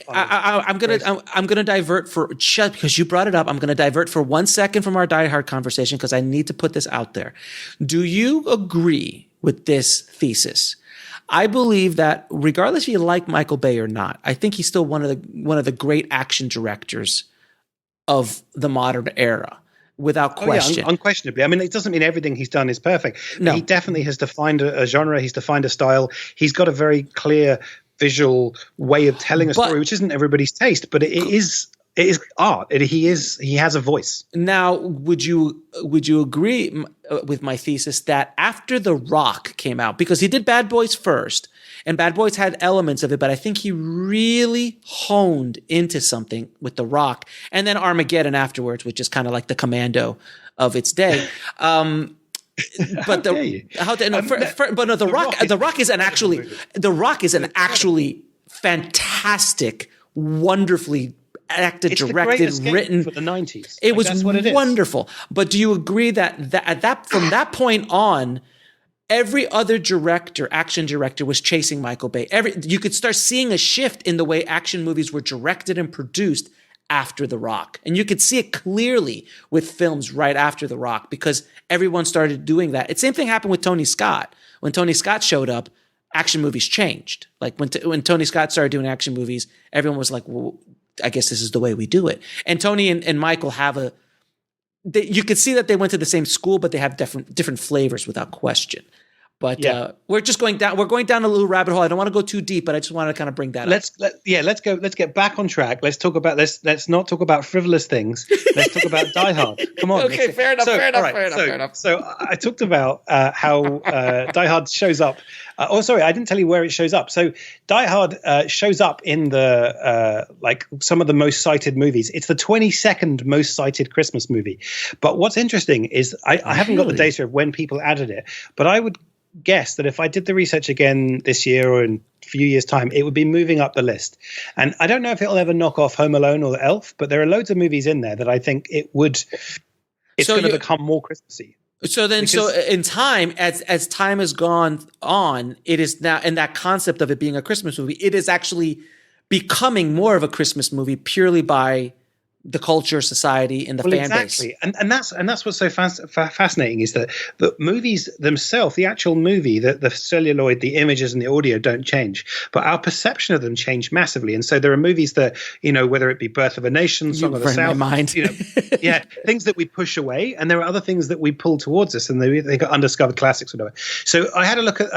[SPEAKER 8] gonna divert for just because you brought it up. I'm gonna divert for 1 second from our Die Hard conversation because I need to put this out there. Do you agree with this thesis? I believe that regardless if you like Michael Bay or not, I think he's still one of the great action directors of the modern era, without question. Unquestionably. I mean, it doesn't mean everything he's done is perfect. No. He definitely has defined a genre. He's defined a style. He's got a very clear visual way of telling a story, which isn't everybody's taste, but it is art. He has a voice.
[SPEAKER 6] Now, would you agree with my thesis that after The Rock came out, because he did Bad Boys first, and Bad Boys had elements of it, but I think he really honed into something with The Rock, and then Armageddon afterwards, which is kind of like the Commando of its day. The Rock is an actually fantastic, wonderfully acted, directed, written
[SPEAKER 8] for the 90s.
[SPEAKER 6] It was wonderful. But do you agree that from that point on, every other action director was chasing Michael Bay? You could start seeing a shift in the way action movies were directed and produced after The Rock. And you could see it clearly with films right after The Rock because everyone started doing that. The same thing happened with Tony Scott. When Tony Scott showed up, action movies changed. Like when Tony Scott started doing action movies, everyone was like, well, I guess this is the way we do it. And Tony and Michael have you could see that they went to the same school, but they have different flavors without question. But we're just going down. We're going down a little rabbit hole. I don't want to go too deep, but I just want to kind of bring that up.
[SPEAKER 8] Let's get back on track. Let's talk about let's not talk about frivolous things. Let's talk about Die Hard. Come on.
[SPEAKER 6] Okay, fair enough.
[SPEAKER 8] So I talked about how Die Hard shows up. I didn't tell you where it shows up. So Die Hard shows up in the some of the most cited movies. It's the 22nd most cited Christmas movie. But what's interesting is I haven't got the data of when people added it, but I would guess that if I did the research again this year or in a few years' time, it would be moving up the list. And I don't know if it'll ever knock off Home Alone or Elf, but there are loads of movies in there that I think it's going to become more Christmassy.
[SPEAKER 6] So in time, as time has gone on, it is now, and that concept of it being a Christmas movie, it is actually becoming more of a Christmas movie purely by the culture, society, and the fan base.
[SPEAKER 8] And that's what's so fascinating is that the movies themselves, the actual movie, the celluloid, the images and the audio don't change, but our perception of them change massively. And so there are movies that, whether it be Birth of a Nation, Song of the South, things that we push away, and there are other things that we pull towards us, and they got undiscovered classics or whatever. So I had a look at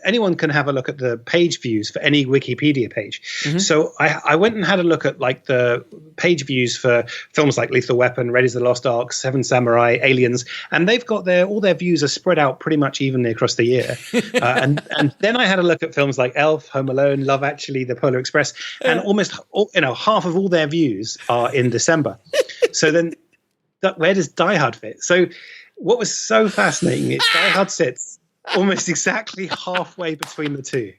[SPEAKER 8] anyone can have a look at the page views for any Wikipedia page. Mm-hmm. So I went and had a look at like the page views for films like Lethal Weapon, Raiders of the Lost Ark, Seven Samurai, Aliens, and they've got all their views are spread out pretty much evenly across the year. And then I had a look at films like Elf, Home Alone, Love Actually, The Polar Express, and almost half of all their views are in December. So then, where does Die Hard fit? So what was so fascinating is Die Hard sits almost exactly halfway between the two.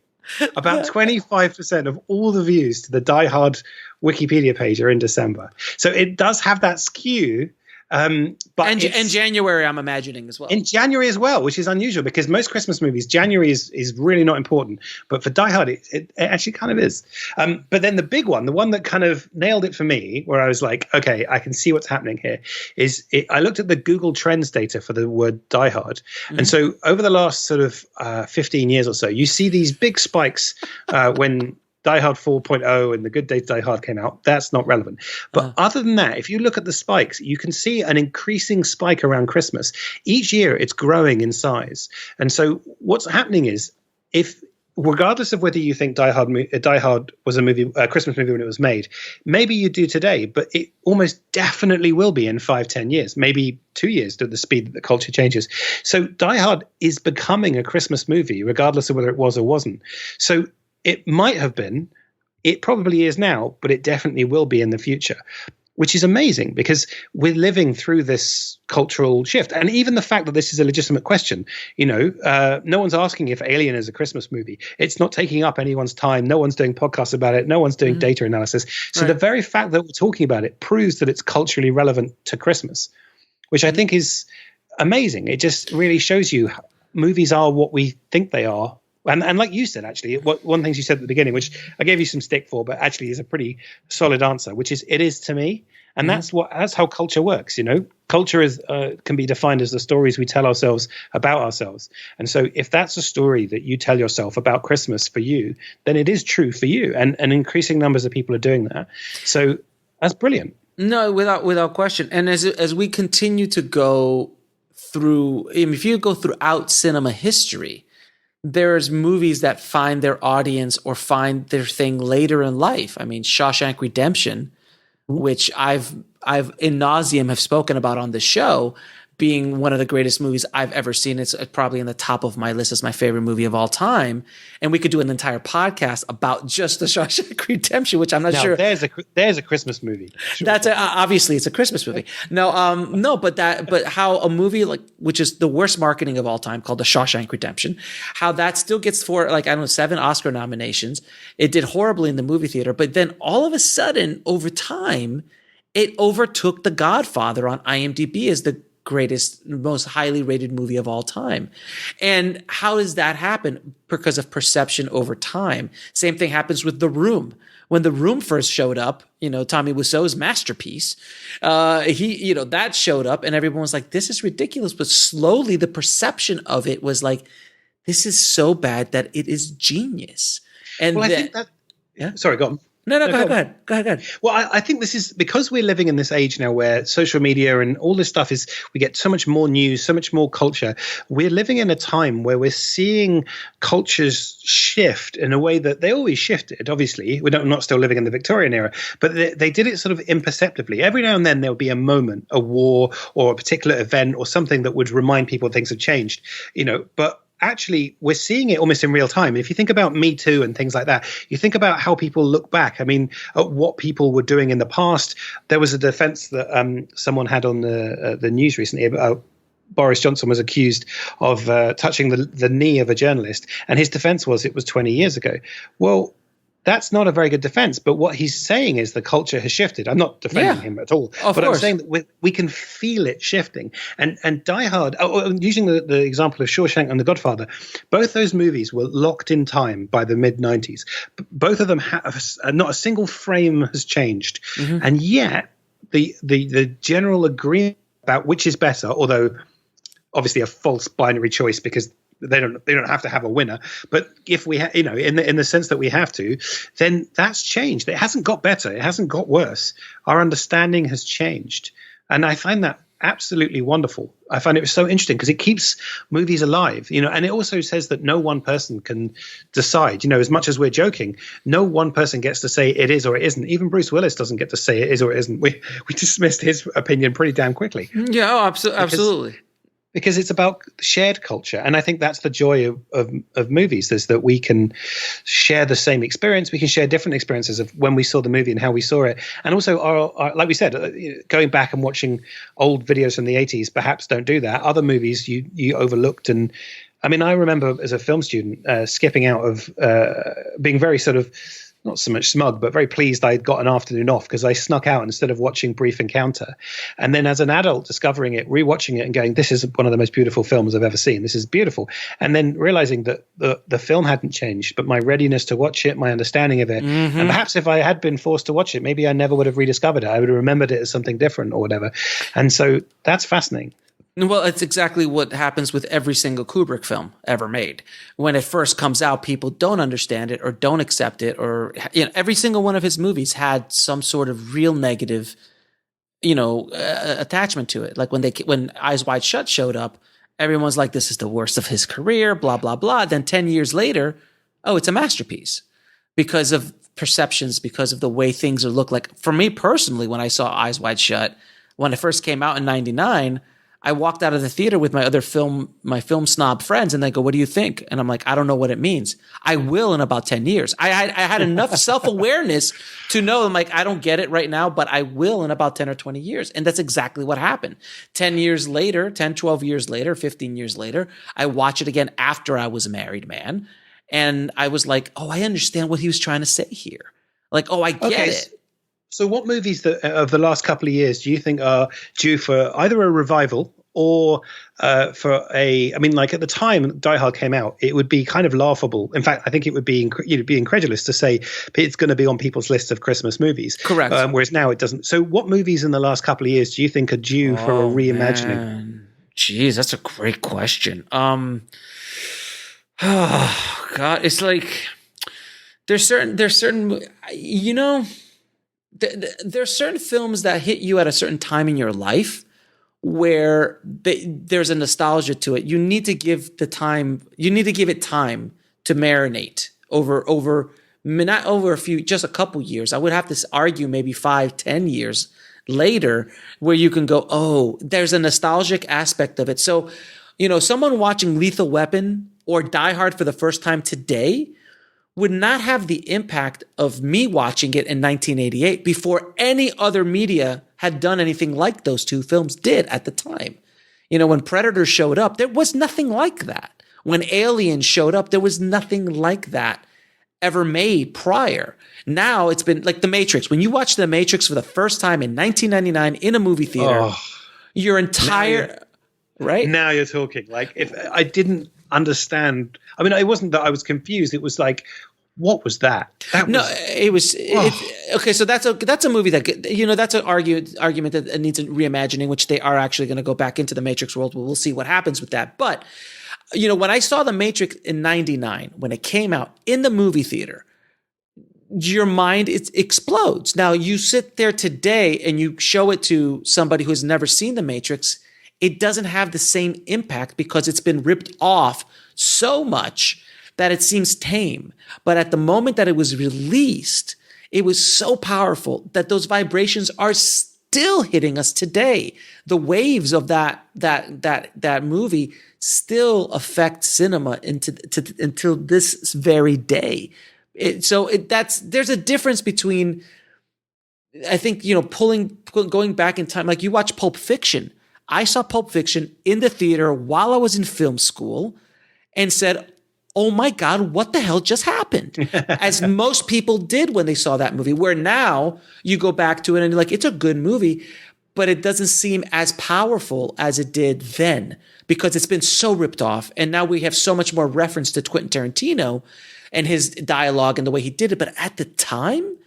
[SPEAKER 8] About 25% of all the views to the Die Hard Wikipedia page are in December. So it does have that skew. But
[SPEAKER 6] in January, I'm imagining as well.
[SPEAKER 8] In January as well, which is unusual because most Christmas movies, January is really not important. But for Die Hard, it actually kind of is. But then the big one, the one that kind of nailed it for me, where I was like, okay, I can see what's happening here, I looked at the Google Trends data for the word Die Hard. Mm-hmm. And so over the last sort of 15 years or so, you see these big spikes when Die Hard 4.0 and The Good Day to Die Hard came out. That's not relevant. But other than that, if you look at the spikes, you can see an increasing spike around Christmas. Each year, it's growing in size. And so what's happening is, regardless of whether you think Die Hard was a Christmas movie when it was made, maybe you do today, but it almost definitely will be in 5-10 years, maybe 2 years to the speed that the culture changes. So Die Hard is becoming a Christmas movie, regardless of whether it was or wasn't. So it might have been, it probably is now, but it definitely will be in the future, which is amazing because we're living through this cultural shift. And even the fact that this is a legitimate question, no one's asking if Alien is a Christmas movie. It's not taking up anyone's time. No one's doing podcasts about it. No one's doing data analysis. So the very fact that we're talking about it proves that it's culturally relevant to Christmas, which I think is amazing. It just really shows you movies are what we think they are. And like you said, actually, one thing you said at the beginning, which I gave you some stick for, but actually is a pretty solid answer, which is it is to me. And that's how culture works. Culture can be defined as the stories we tell ourselves about ourselves. And so if that's a story that you tell yourself about Christmas for you, then it is true for you. And increasing numbers of people are doing that. So that's brilliant.
[SPEAKER 6] No, without question. And as we continue to go through, if you go throughout cinema history, there's movies that find their audience or find their thing later in life. I mean, Shawshank Redemption, which I've in nauseam have spoken about on the show, being one of the greatest movies I've ever seen. It's probably in the top of my list as my favorite movie of all time. And we could do an entire podcast about just the Shawshank Redemption, which I'm not sure.
[SPEAKER 8] There's a Christmas movie. Sure.
[SPEAKER 6] That's obviously it's a Christmas movie. But how a movie which is the worst marketing of all time, called The Shawshank Redemption, how that still gets 7 Oscar nominations. It did horribly in the movie theater, but then all of a sudden, over time, it overtook The Godfather on IMDb as the greatest, most highly rated movie of all time. And how does that happen? Because of perception over time. Same thing happens with The Room. When The Room first showed up, Tommy Wiseau's masterpiece, that showed up and everyone was like, this is ridiculous. But slowly the perception of it was like, this is so bad that it is genius. And
[SPEAKER 8] I think that, yeah. Sorry, go on.
[SPEAKER 6] No, go ahead.
[SPEAKER 8] Well, I think this is because we're living in this age now where social media and all this stuff we get so much more news, so much more culture. We're living in a time where we're seeing cultures shift in a way that they always shifted. Obviously, we're not still living in the Victorian era, but they did it sort of imperceptibly. Every now and then there would be a moment, a war or a particular event or something that would remind people things have changed, but actually, we're seeing it almost in real time. If you think about Me Too and things like that, you think about how people look back. I mean, at what people were doing in the past. There was a defense that someone had on the news recently about Boris Johnson was accused of touching the knee of a journalist. And his defense was it was 20 years ago. Well, that's not a very good defense. But what he's saying is the culture has shifted. I'm not defending him at all.
[SPEAKER 6] Of
[SPEAKER 8] but
[SPEAKER 6] course.
[SPEAKER 8] I'm saying that we can feel it shifting. And Die Hard, using the example of Shawshank and The Godfather, both those movies were locked in time by the mid-90s. Both of them have not a single frame has changed. Mm-hmm. And yet the general agreement about which is better, although obviously a false binary choice because they don't have to have a winner, but if we in the sense that we have to, then that's changed. It hasn't got better, it hasn't got worse. Our understanding has changed, and I find that absolutely wonderful. I find it so interesting because it keeps movies alive, and it also says that no one person can decide, as much as we're joking, no one person gets to say it is or it isn't. Even Bruce Willis doesn't get to say it is or it isn't. We dismissed his opinion pretty damn quickly.
[SPEAKER 6] Yeah, absolutely.
[SPEAKER 8] Because it's about shared culture. And I think that's the joy of movies, is that we can share the same experience. We can share different experiences of when we saw the movie and how we saw it. And also, our like we said, going back and watching old videos from the 80s, perhaps don't do that. Other movies you overlooked. And I mean, I remember as a film student skipping out of being very sort of, not so much smug, but very pleased I'd got an afternoon off because I snuck out instead of watching Brief Encounter. And then as an adult, discovering it, rewatching it and going, this is one of the most beautiful films I've ever seen. This is beautiful. And then realizing that the film hadn't changed, but my readiness to watch it, my understanding of it. Mm-hmm. And perhaps if I had been forced to watch it, maybe I never would have rediscovered it. I would have remembered it as something different or whatever. And so that's fascinating.
[SPEAKER 6] Well, it's exactly what happens with every single Kubrick film ever made. When it first comes out, people don't understand it or don't accept it, or every single one of his movies had some sort of real negative, attachment to it. Like when Eyes Wide Shut showed up, everyone's like, "This is the worst of his career," blah blah blah. Then 10 years later, oh, it's a masterpiece because of perceptions, because of the way things look. Like for me personally, when I saw Eyes Wide Shut, when it first came out in '99. I walked out of the theater with my film snob friends, and they go, "What do you think?" And I'm like, "I don't know what it means. I will in about 10 years. I had enough self-awareness to know, I'm like, I don't get it right now, but I will in about 10 or 20 years. And that's exactly what happened. 10 years later, 10, 12 years later, 15 years later, I watch it again after I was a married man. And I was like, oh, I understand what he was trying to say here. Like, oh, I get it.
[SPEAKER 8] So what movies of the last couple of years do you think are due for either a revival or for I mean, like at the time Die Hard came out, it would be kind of laughable. In fact, I think it would be you'd be incredulous to say it's going to be on people's list of Christmas movies. Correct. Whereas now it doesn't. So what movies in the last couple of years do you think are due for a reimagining?
[SPEAKER 6] Man. Jeez, that's a great question. Oh God, it's like there's certain there's certain films that hit you at a certain time in your life where there's a nostalgia to it. You need to give it time to marinate over not over just a couple years. I would have to argue maybe 5-10 years later where you can go, oh, there's a nostalgic aspect of it. So, someone watching Lethal Weapon or Die Hard for the first time today would not have the impact of me watching it in 1988 before any other media had done anything like those two films did at the time. When Predator showed up, there was nothing like that. When Alien showed up, there was nothing like that ever made prior. Now it's been like The Matrix. When you watch The Matrix for the first time in 1999 in a movie theater, your entire... Right?
[SPEAKER 8] Now you're talking. Like, if I didn't understand, I mean, it wasn't that I was confused. It was like, what was that?
[SPEAKER 6] Okay. So that's a movie that, that's an argument that needs a reimagining, which they are actually going to go back into the Matrix world. We'll see what happens with that. But, when I saw the Matrix in 99, when it came out in the movie theater, your mind, it explodes. Now you sit there today and you show it to somebody who's never seen the Matrix. It doesn't have the same impact because it's been ripped off so much that it seems tame. But at the moment that it was released, it was so powerful that those vibrations are still hitting us today. The waves of that movie still affect cinema until this very day. There's a difference between, I think, going back in time, like you watch Pulp Fiction. I saw Pulp Fiction in the theater while I was in film school and said, oh my God, what the hell just happened? As most people did when they saw that movie, where now you go back to it and you're like, it's a good movie, but it doesn't seem as powerful as it did then because it's been so ripped off. And now we have so much more reference to Quentin Tarantino and his dialogue and the way he did it. But at the time,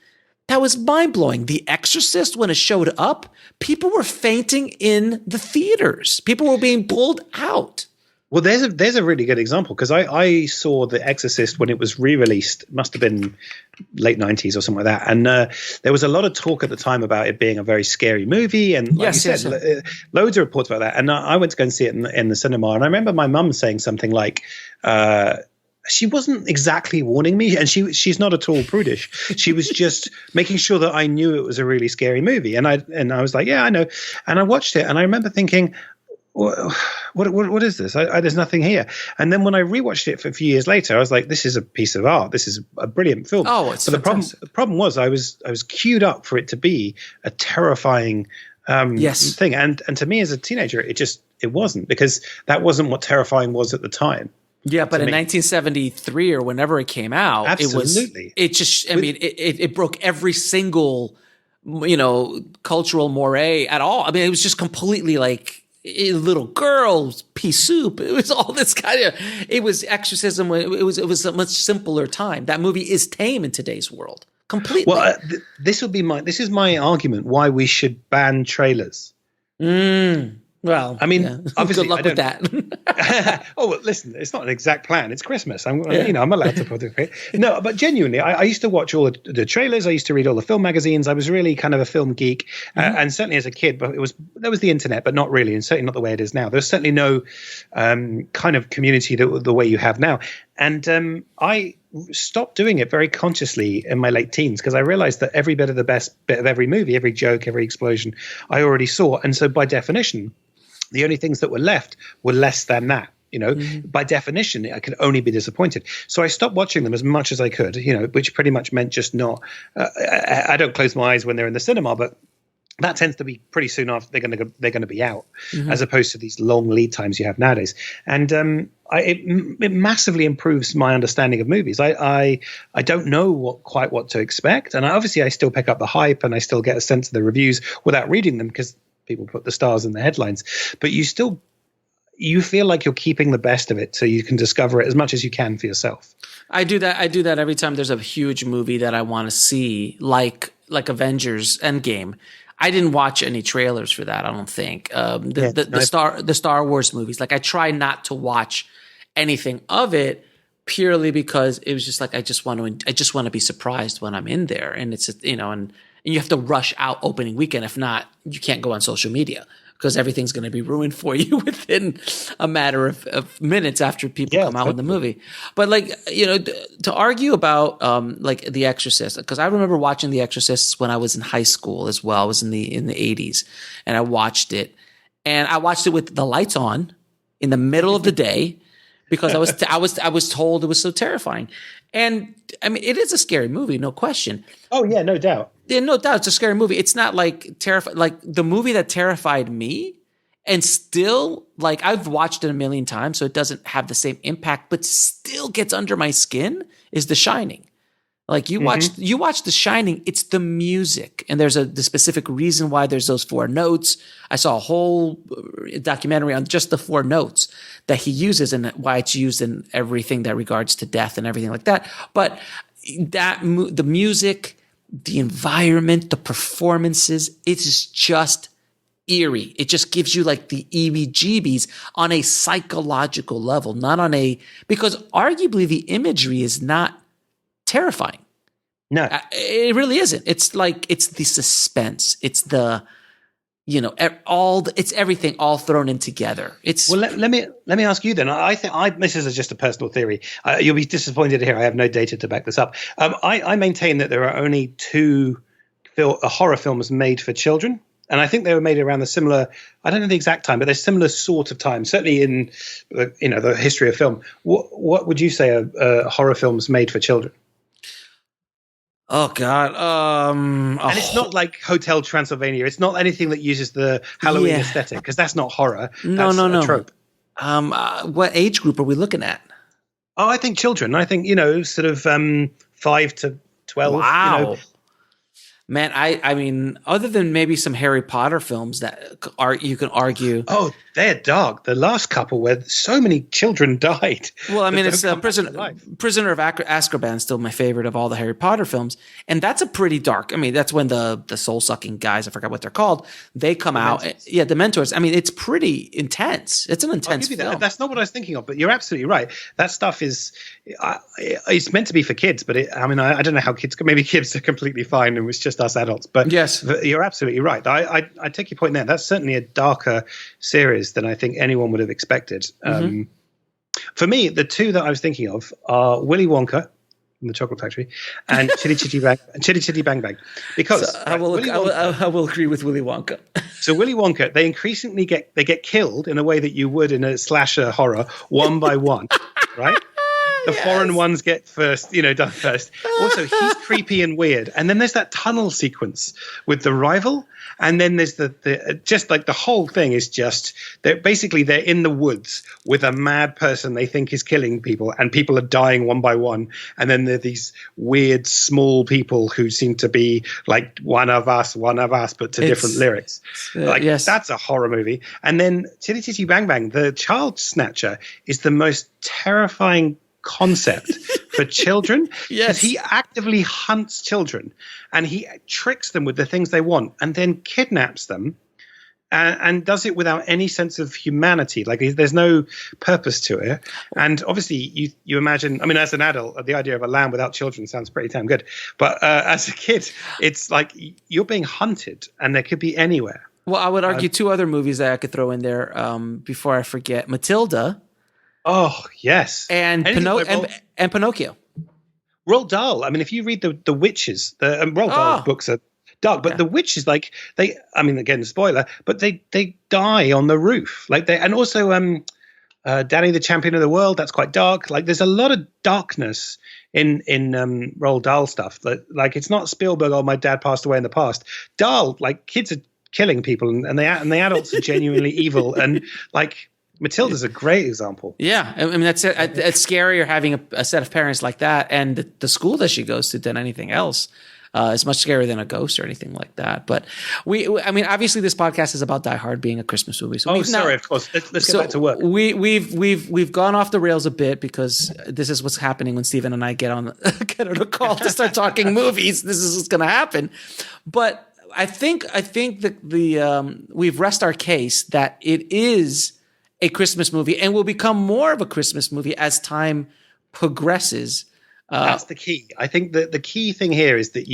[SPEAKER 6] that was mind-blowing. The Exorcist, when it showed up, people were fainting in the theaters. People were being pulled out.
[SPEAKER 8] Well, there's a really good example because I saw The Exorcist when it was re-released. It must have been late 90s or something like that. And there was a lot of talk at the time about it being a very scary movie. And like you said, loads of reports about that. And I went to go and see it in the cinema. And I remember my mum saying something like, she wasn't exactly warning me, and she's not at all prudish. She was just making sure that I knew it was a really scary movie. And I was like, yeah, I know. And I watched it, and I remember thinking, what is this? There's nothing here. And then when I rewatched it for a few years later, I was like, this is a piece of art. This is a brilliant film.
[SPEAKER 6] Oh, it's fantastic.
[SPEAKER 8] The problem was I was queued up for it to be a terrifying thing. And to me as a teenager, it wasn't, because that wasn't what terrifying was at the time.
[SPEAKER 6] Yeah, but in 1973 or whenever it came out,
[SPEAKER 8] absolutely.
[SPEAKER 6] It broke every single, cultural moray at all. I mean, it was just completely like a little girl, pea soup. It was all this it was exorcism. It was a much simpler time. That movie is tame in today's world. Completely.
[SPEAKER 8] Well, this is my argument why we should ban trailers.
[SPEAKER 6] Well,
[SPEAKER 8] I mean,
[SPEAKER 6] yeah.
[SPEAKER 8] Obviously,
[SPEAKER 6] good luck with that.
[SPEAKER 8] Oh, well, listen, it's not an exact plan. It's Christmas. I'm allowed to participate. No, but genuinely, I used to watch all the trailers. I used to read all the film magazines. I was really kind of a film geek, and certainly as a kid. But there was the internet, but not really, and certainly not the way it is now. There's certainly no kind of community the way you have now. And I stopped doing it very consciously in my late teens because I realized that every bit of the best bit of every movie, every joke, every explosion, I already saw, and so by definition, the only things that were left were less than that. By definition, I could only be disappointed. So I stopped watching them as much as I could, which pretty much meant just not. I don't close my eyes when they're in the cinema, but that tends to be pretty soon after they're going to be out, as opposed to these long lead times you have nowadays. And it massively improves my understanding of movies. I don't know quite what to expect, and obviously I still pick up the hype, and I still get a sense of the reviews without reading them because people put the stars in the headlines. But you feel like you're keeping the best of it, so you can discover it as much as you can for yourself.
[SPEAKER 6] I do that every time there's a huge movie that I want to see, like Avengers Endgame. I didn't watch any trailers for that, I don't think. The Star Wars movies, like I try not to watch anything of it purely because it was just like I just want to be surprised when I'm in there, and it's and you have to rush out opening weekend. If not, you can't go on social media because everything's going to be ruined for you within a matter of minutes after people come out with the movie. But to argue about like The Exorcist, because I remember watching The Exorcist when I was in high school as well. I was in the 80s, and I watched it, with the lights on in the middle of the day because I was told it was so terrifying. And I mean, it is a scary movie, no question.
[SPEAKER 8] Oh yeah, no doubt.
[SPEAKER 6] Yeah, no doubt, it's a scary movie. It's not like like the movie that terrified me, and still like I've watched it a million times, so it doesn't have the same impact, but still gets under my skin. Is The Shining. Like you watch The Shining, it's the music, and there's the specific reason why there's those 4 notes. I saw a whole documentary on just the 4 notes that he uses and why it's used in everything that regards to death and everything like that. But the music, the environment, the performances, it's just eerie. It just gives you like the EBGBs on a psychological level, because arguably the imagery is not terrifying.
[SPEAKER 8] No,
[SPEAKER 6] it really isn't. It's like, it's the suspense. It's the, it's everything all thrown in together.
[SPEAKER 8] Let me ask you then. I think this is just a personal theory. You'll be disappointed to hear I have no data to back this up. I maintain that there are only 2 horror films made for children. And I think they were made around the similar, I don't know the exact time, but they're similar sort of time, certainly in the history of film. What would you say are horror films made for children?
[SPEAKER 6] Oh God!
[SPEAKER 8] And it's not like Hotel Transylvania. It's not anything that uses the Halloween aesthetic, because that's not horror. That's
[SPEAKER 6] No.
[SPEAKER 8] a trope.
[SPEAKER 6] What age group are we looking at?
[SPEAKER 8] Oh, I think children. I think, sort of 5 to 12.
[SPEAKER 6] Wow. Man, I mean, other than maybe some Harry Potter films that you can argue.
[SPEAKER 8] Oh, they're dark. The last couple where so many children died.
[SPEAKER 6] Well, I mean, it's Prisoner of Azkaban, still my favorite of all the Harry Potter films, and that's a pretty dark. I mean, that's when the soul sucking guys, I forgot what they're called, they come out. Yeah, the Mentors. I mean, it's pretty intense. It's an intense film.
[SPEAKER 8] That's not what I was thinking of, but you're absolutely right. That stuff it's meant to be for kids, but I don't know how maybe kids are completely fine and it's just us adults. But
[SPEAKER 6] yes,
[SPEAKER 8] you're absolutely right. I take your point there. That's certainly a darker series than I think anyone would have expected. For me, the two that I was thinking of are Willy Wonka from the Chocolate Factory and Chitty Chitty Bang Bang. Because
[SPEAKER 6] so I will agree with Willy Wonka.
[SPEAKER 8] So Willy Wonka, they increasingly get killed in a way that you would in a slasher horror, one by one, right? The foreign ones get done first. Also, he's creepy and weird. And then there's that tunnel sequence with the rival. And then there's the whole thing is just, they're in the woods with a mad person they think is killing people, and people are dying one by one. And then there are these weird small people who seem to be like one of us, but to different lyrics. That's a horror movie. And then Chitty Chitty Bang Bang, the child snatcher, is the most terrifying concept for children.
[SPEAKER 6] Yes,
[SPEAKER 8] he actively hunts children and he tricks them with the things they want and then kidnaps them and does it without any sense of humanity. Like there's no purpose to it. And obviously you imagine, I mean, as an adult, the idea of a land without children sounds pretty damn good, but as a kid it's like you're being hunted and they could be anywhere.
[SPEAKER 6] Well, I would argue two other movies that I could throw in there before I forget. Matilda.
[SPEAKER 8] Oh, yes.
[SPEAKER 6] And Pinocchio.
[SPEAKER 8] Roald Dahl. I mean, if you read the Witches, the Roald Dahl books are dark, but the Witches, again, spoiler, but they die on the roof. And also Danny the Champion of the World, that's quite dark. Like there's a lot of darkness in Roald Dahl stuff. It's not Spielberg, oh, my dad passed away in the past. Dahl, kids are killing people and the adults are genuinely evil. And Matilda's a great example.
[SPEAKER 6] Yeah, I mean it's scarier having a set of parents like that, and the school that she goes to than anything else. It's much scarier than a ghost or anything like that. But I mean, obviously, this podcast is about Die Hard being a Christmas movie. So
[SPEAKER 8] of course. Let's get back to work.
[SPEAKER 6] We've gone off the rails a bit because this is what's happening when Steven and I get on a call to start talking movies. This is what's going to happen. But I think that we've rest our case that it is a Christmas movie and will become more of a Christmas movie as time progresses.
[SPEAKER 8] That's the key. I think that the key thing here is that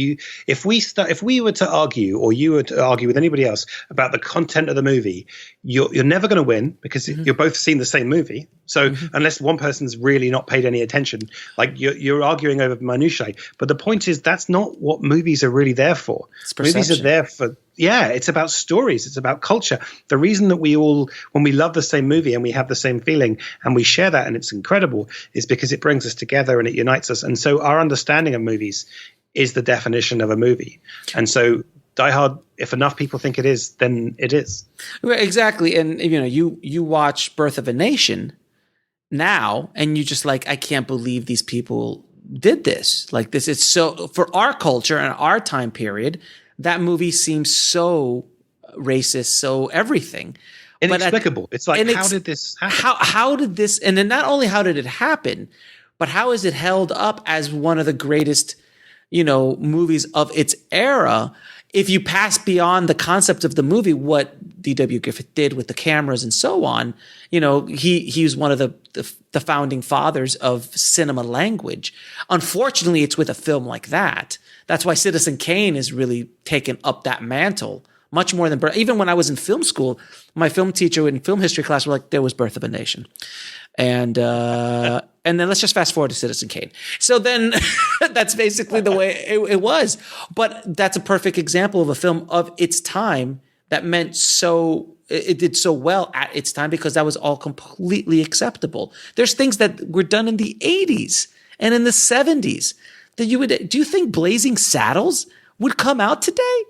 [SPEAKER 8] if we were to argue, or you were to argue with anybody else about the content of the movie, you're never going to win because you're both seeing the same movie. So unless one person's really not paid any attention, you're arguing over minutiae. But the point is that's not what movies are really there for. Movies are there for it's about stories. It's about culture. The reason that when we love the same movie and we have the same feeling and we share that and it's incredible is because it brings us together and it unites us. And so our understanding of movies is the definition of a movie. And so Die Hard, if enough people think it is, then it is.
[SPEAKER 6] Exactly. And you watch Birth of a Nation now and you just I can't believe these people did this. This is so, for our culture and our time period, that movie seems so racist, so everything.
[SPEAKER 8] Inexplicable. How did this happen?
[SPEAKER 6] How did this, and then not only how did it happen, but how is it held up as one of the greatest, movies of its era? If you pass beyond the concept of the movie, what D.W. Griffith did with the cameras and so on, he was one of the founding fathers of cinema language. Unfortunately, it's with a film like that. That's why Citizen Kane has really taken up that mantle much more than even when I was in film school, my film teacher in film history class were like, there was Birth of a Nation. And then let's just fast forward to Citizen Kane. So then that's basically the way it was. But that's a perfect example of a film of its time that meant it did so well at its time because that was all completely acceptable. There's things that were done in the 80s and in the 70s that do you think Blazing Saddles would come out today?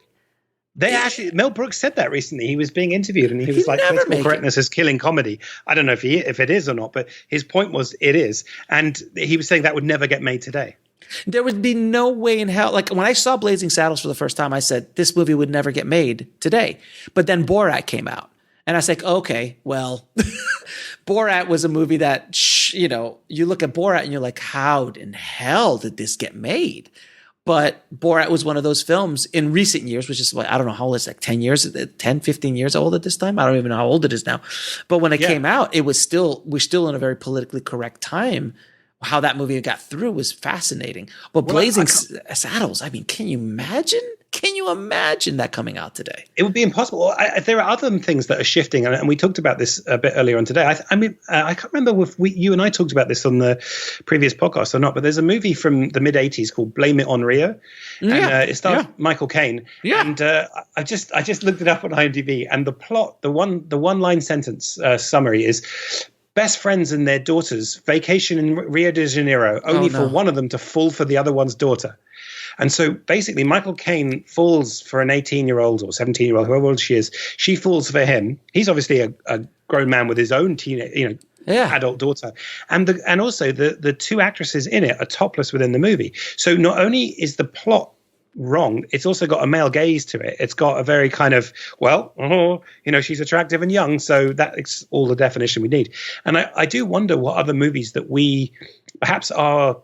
[SPEAKER 8] They actually, Mel Brooks said that recently. He was being interviewed, and he was like,
[SPEAKER 6] never
[SPEAKER 8] political
[SPEAKER 6] make
[SPEAKER 8] correctness is killing comedy. I don't know if it is or not, but his point was it is, and he was saying that would never get made today.
[SPEAKER 6] There would be no way in hell. Like when I saw Blazing Saddles for the first time, I said this movie would never get made today. But then Borat came out, and I was like, okay, well, Borat was a movie that you look at Borat and you're like, how in hell did this get made? But Borat was one of those films in recent years, which is, I don't know how old it's like 10, 15 years old at this time. I don't even know how old it is now. But when it came out, we're still in a very politically correct time. How that movie got through was fascinating. But Blazing Saddles, I mean, can you imagine? Can you imagine that coming out today? It
[SPEAKER 8] would be impossible. There are other things that are shifting, and we talked about this a bit earlier on today. I can't remember if you and I talked about this on the previous podcast or not, but there's a movie from the mid-'80s called Blame It on Rio, and it stars Michael Caine. Yeah. And I just looked it up on IMDb, and the plot, the one-line sentence summary is, best friends and their daughters vacation in Rio de Janeiro, only for one of them to fall for the other one's daughter. And so basically Michael Caine falls for an 18-year-old or 17-year-old, whoever old she is. She falls for him. He's obviously a grown man with his own adult daughter. And also the two actresses in it are topless within the movie. So not only is the plot wrong, it's also got a male gaze to it. It's got a very kind of, she's attractive and young, so that's all the definition we need. And I do wonder what other movies that perhaps our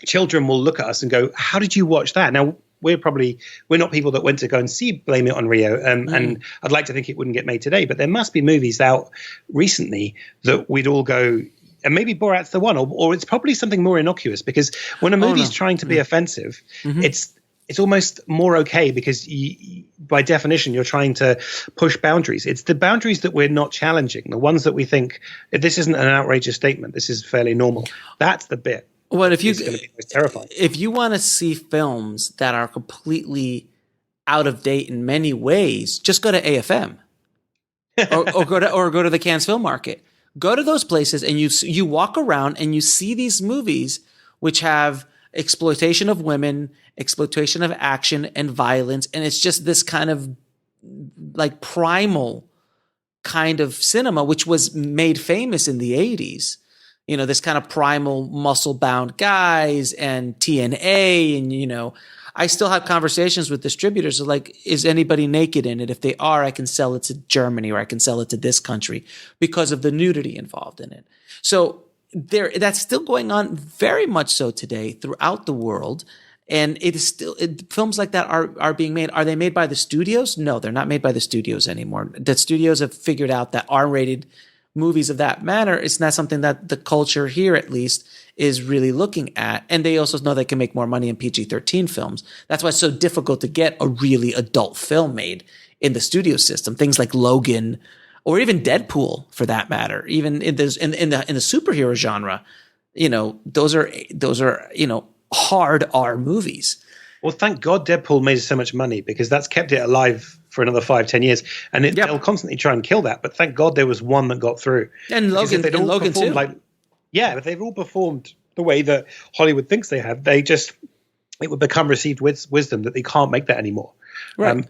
[SPEAKER 8] children will look at us and go, how did you watch that? Now, we're not people that went to go and see Blame It on Rio, and I'd like to think it wouldn't get made today, but there must be movies out recently that we'd all go, and maybe Borat's the one, or it's probably something more innocuous, because when a movie's trying to be offensive, it's almost more okay, because by definition, you're trying to push boundaries. It's the boundaries that we're not challenging, the ones that we think, this isn't an outrageous statement, this is fairly normal. That's the bit.
[SPEAKER 6] Well, if you want to see films that are completely out of date in many ways, just go to AFM or go to the Cannes Film Market. Go to those places and you walk around and you see these movies which have exploitation of women, exploitation of action and violence, and it's just this kind of like primal kind of cinema which was made famous in the 80s. This kind of primal muscle-bound guys and TNA, and I still have conversations with distributors like, is anybody naked in it? If they are, I can sell it to Germany or I can sell it to this country because of the nudity involved in it. So that's still going on very much so today throughout the world. And it is still, films like that are being made. Are they made by the studios? No, they're not made by the studios anymore. The studios have figured out that R-rated movies of that manner, it's not something that the culture here, at least, is really looking at. And they also know they can make more money in PG-13 films. That's why it's so difficult to get a really adult film made in the studio system. Things like Logan, or even Deadpool, for that matter. Even in the superhero genre, those are hard R movies.
[SPEAKER 8] Well, thank God Deadpool made so much money, because that's kept it alive for another 5-10 years, and they'll constantly try and kill that. But thank God there was one that got through.
[SPEAKER 6] And Logan too.
[SPEAKER 8] But they've all performed the way that Hollywood thinks they have. It would become received wisdom that they can't make that anymore. Right.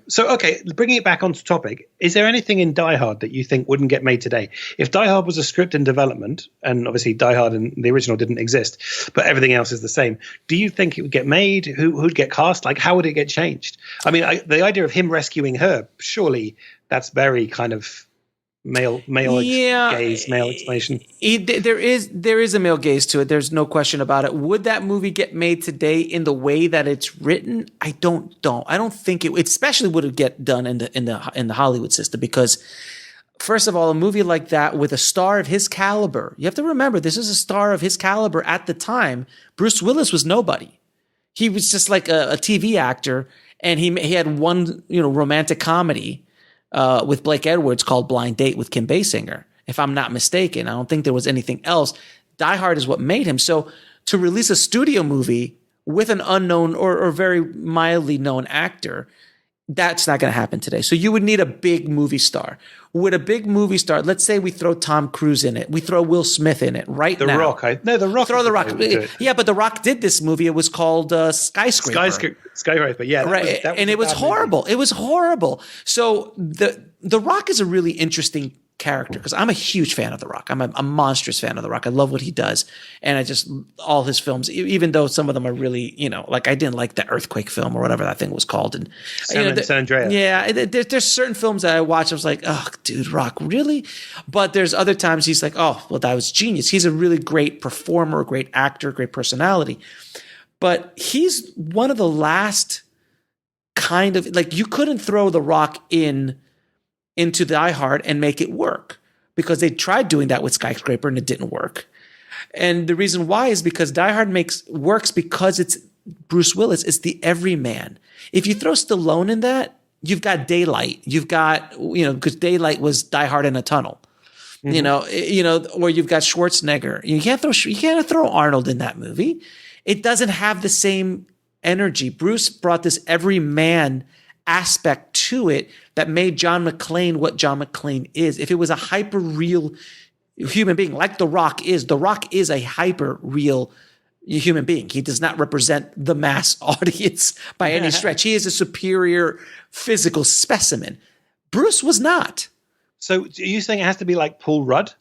[SPEAKER 8] Bringing it back onto topic, is there anything in Die Hard that you think wouldn't get made today? If Die Hard was a script in development, and obviously Die Hard and the original didn't exist, but everything else is the same, do you think it would get made? Who'd get cast? Like, how would it get changed? I mean, the idea of him rescuing her, surely that's very kind of male gaze, male explanation.
[SPEAKER 6] There is a male gaze to it. There's no question about it. Would that movie get made today in the way that it's written? I don't think it especially would get done in the Hollywood system, because first of all, a movie like that with a star of his caliber, you have to remember this is a star of his caliber at the time. Bruce Willis was nobody. He was just like a TV actor, and he had one romantic comedy with Blake Edwards called Blind Date with Kim Basinger, if I'm not mistaken. I don't think there was anything else. Die Hard is what made him. So to release a studio movie with an unknown or very mildly known actor, That's not going to happen today. So you would need a big movie star. With a big movie star, let's say we throw Tom Cruise in it. We throw Will Smith in it right now.
[SPEAKER 8] The Rock. The Rock.
[SPEAKER 6] Throw The Rock. Yeah, but The Rock did this movie. It was called Skyscraper.
[SPEAKER 8] Skyscraper. Yeah.
[SPEAKER 6] Right. And it was horrible. Movie. It was horrible. So The Rock is a really interesting character because I'm a huge fan of The Rock. I'm a monstrous fan of The Rock. I love what he does. And I just, all his films, even though some of them are really, like I didn't like the Earthquake film or whatever that thing was called. And
[SPEAKER 8] San Andreas.
[SPEAKER 6] Yeah. There's certain films that I watch. I was like, oh, dude, Rock, really? But there's other times he's like, oh, well, that was genius. He's a really great performer, great actor, great personality. But he's one of the last kind of, like, you couldn't throw The Rock into Die Hard and make it work because they tried doing that with Skyscraper and it didn't work. And the reason why is because Die Hard works because it's Bruce Willis. It's the everyman. If you throw Stallone in that, you've got Daylight. You've got, because Daylight was Die Hard in a tunnel. Mm-hmm. Or you've got Schwarzenegger. You can't throw Arnold in that movie. It doesn't have the same energy. Bruce brought this everyman aspect to it that made John McClane what John McClane is. If it was a hyper real human being like The Rock is a hyper real human being. He does not represent the mass audience by any stretch. He is a superior physical specimen. Bruce was not.
[SPEAKER 8] So are you saying it has to be like Paul Rudd?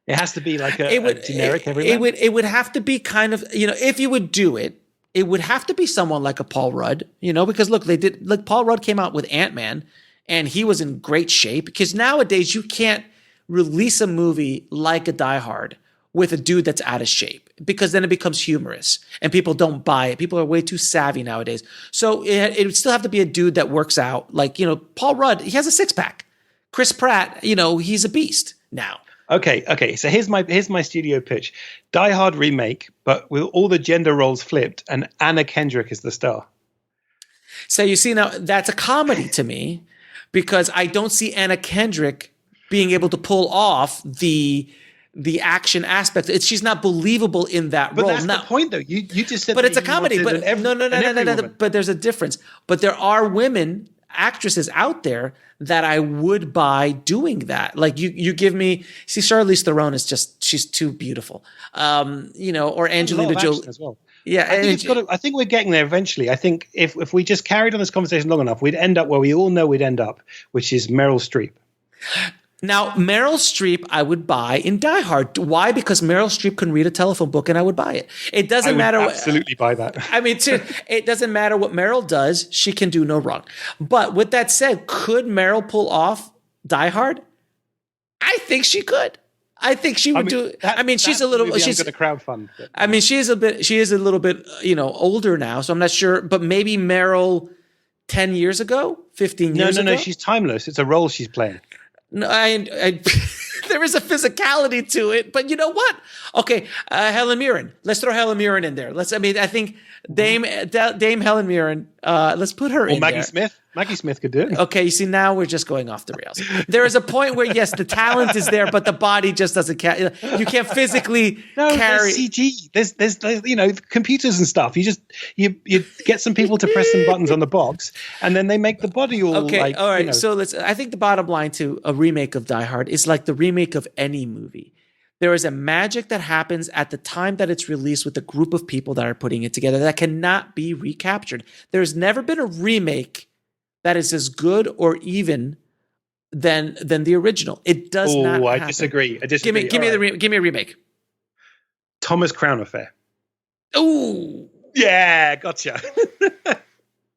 [SPEAKER 8] It has to be like a generic everyman?
[SPEAKER 6] It would have to be kind of, if you would do it, it would have to be someone like a Paul Rudd, because look, Paul Rudd came out with Ant-Man and he was in great shape because nowadays you can't release a movie like a Die Hard with a dude that's out of shape because then it becomes humorous and people don't buy it. People are way too savvy nowadays. So it would still have to be a dude that works out. Like, Paul Rudd, he has a six pack. Chris Pratt, he's a beast now.
[SPEAKER 8] Okay. So here's my studio pitch: Die Hard remake, but with all the gender roles flipped, and Anna Kendrick is the star.
[SPEAKER 6] So you see, now that's a comedy to me because I don't see Anna Kendrick being able to pull off the action aspect. She's not believable in that role.
[SPEAKER 8] But that's the point, though. You just said,
[SPEAKER 6] but it's a comedy. But no. But there's a difference. But there are women actresses out there that I would buy doing that. Like you give me, Charlize Theron is she's too beautiful. Or Angelina Jolie as well. Yeah.
[SPEAKER 8] I think we're getting there eventually. I think if we just carried on this conversation long enough, we'd end up where we all know we'd end up, which is Meryl Streep.
[SPEAKER 6] Now, Meryl Streep, I would buy in Die Hard. Why? Because Meryl Streep can read a telephone book and I would buy it. It doesn't matter.
[SPEAKER 8] Absolutely buy that.
[SPEAKER 6] It doesn't matter what Meryl does. She can do no wrong. But with that said, could Meryl pull off Die Hard? I think she could. I think she would do. She's a little. She's
[SPEAKER 8] going to crowdfund. But.
[SPEAKER 6] She is a little bit, older now. So I'm not sure. But maybe Meryl 10 years ago, 15 years ago.
[SPEAKER 8] No. She's timeless. It's a role she's playing.
[SPEAKER 6] No, there is a physicality to it, but you know what? Okay, Helen Mirren. Let's throw Helen Mirren in there. I think Dame Helen Mirren. Let's put her in
[SPEAKER 8] Maggie
[SPEAKER 6] there.
[SPEAKER 8] Smith. Maggie Smith could do it.
[SPEAKER 6] Okay, you see, now we're just going off the rails. There is a point where yes, the talent is there, but the body just doesn't carry. You can't physically carry.
[SPEAKER 8] There's CG. There's computers and stuff. You get some people to press some buttons on the box, and then they make the body all
[SPEAKER 6] okay. All right. So I think the bottom line to a remake of Die Hard is like the remake of any movie. There is a magic that happens at the time that it's released with a group of people that are putting it together that cannot be recaptured. There's never been a remake that is as good or even than the original. It does not happen.
[SPEAKER 8] I disagree.
[SPEAKER 6] Give me a remake.
[SPEAKER 8] Thomas Crown Affair.
[SPEAKER 6] Ooh.
[SPEAKER 8] Yeah, gotcha.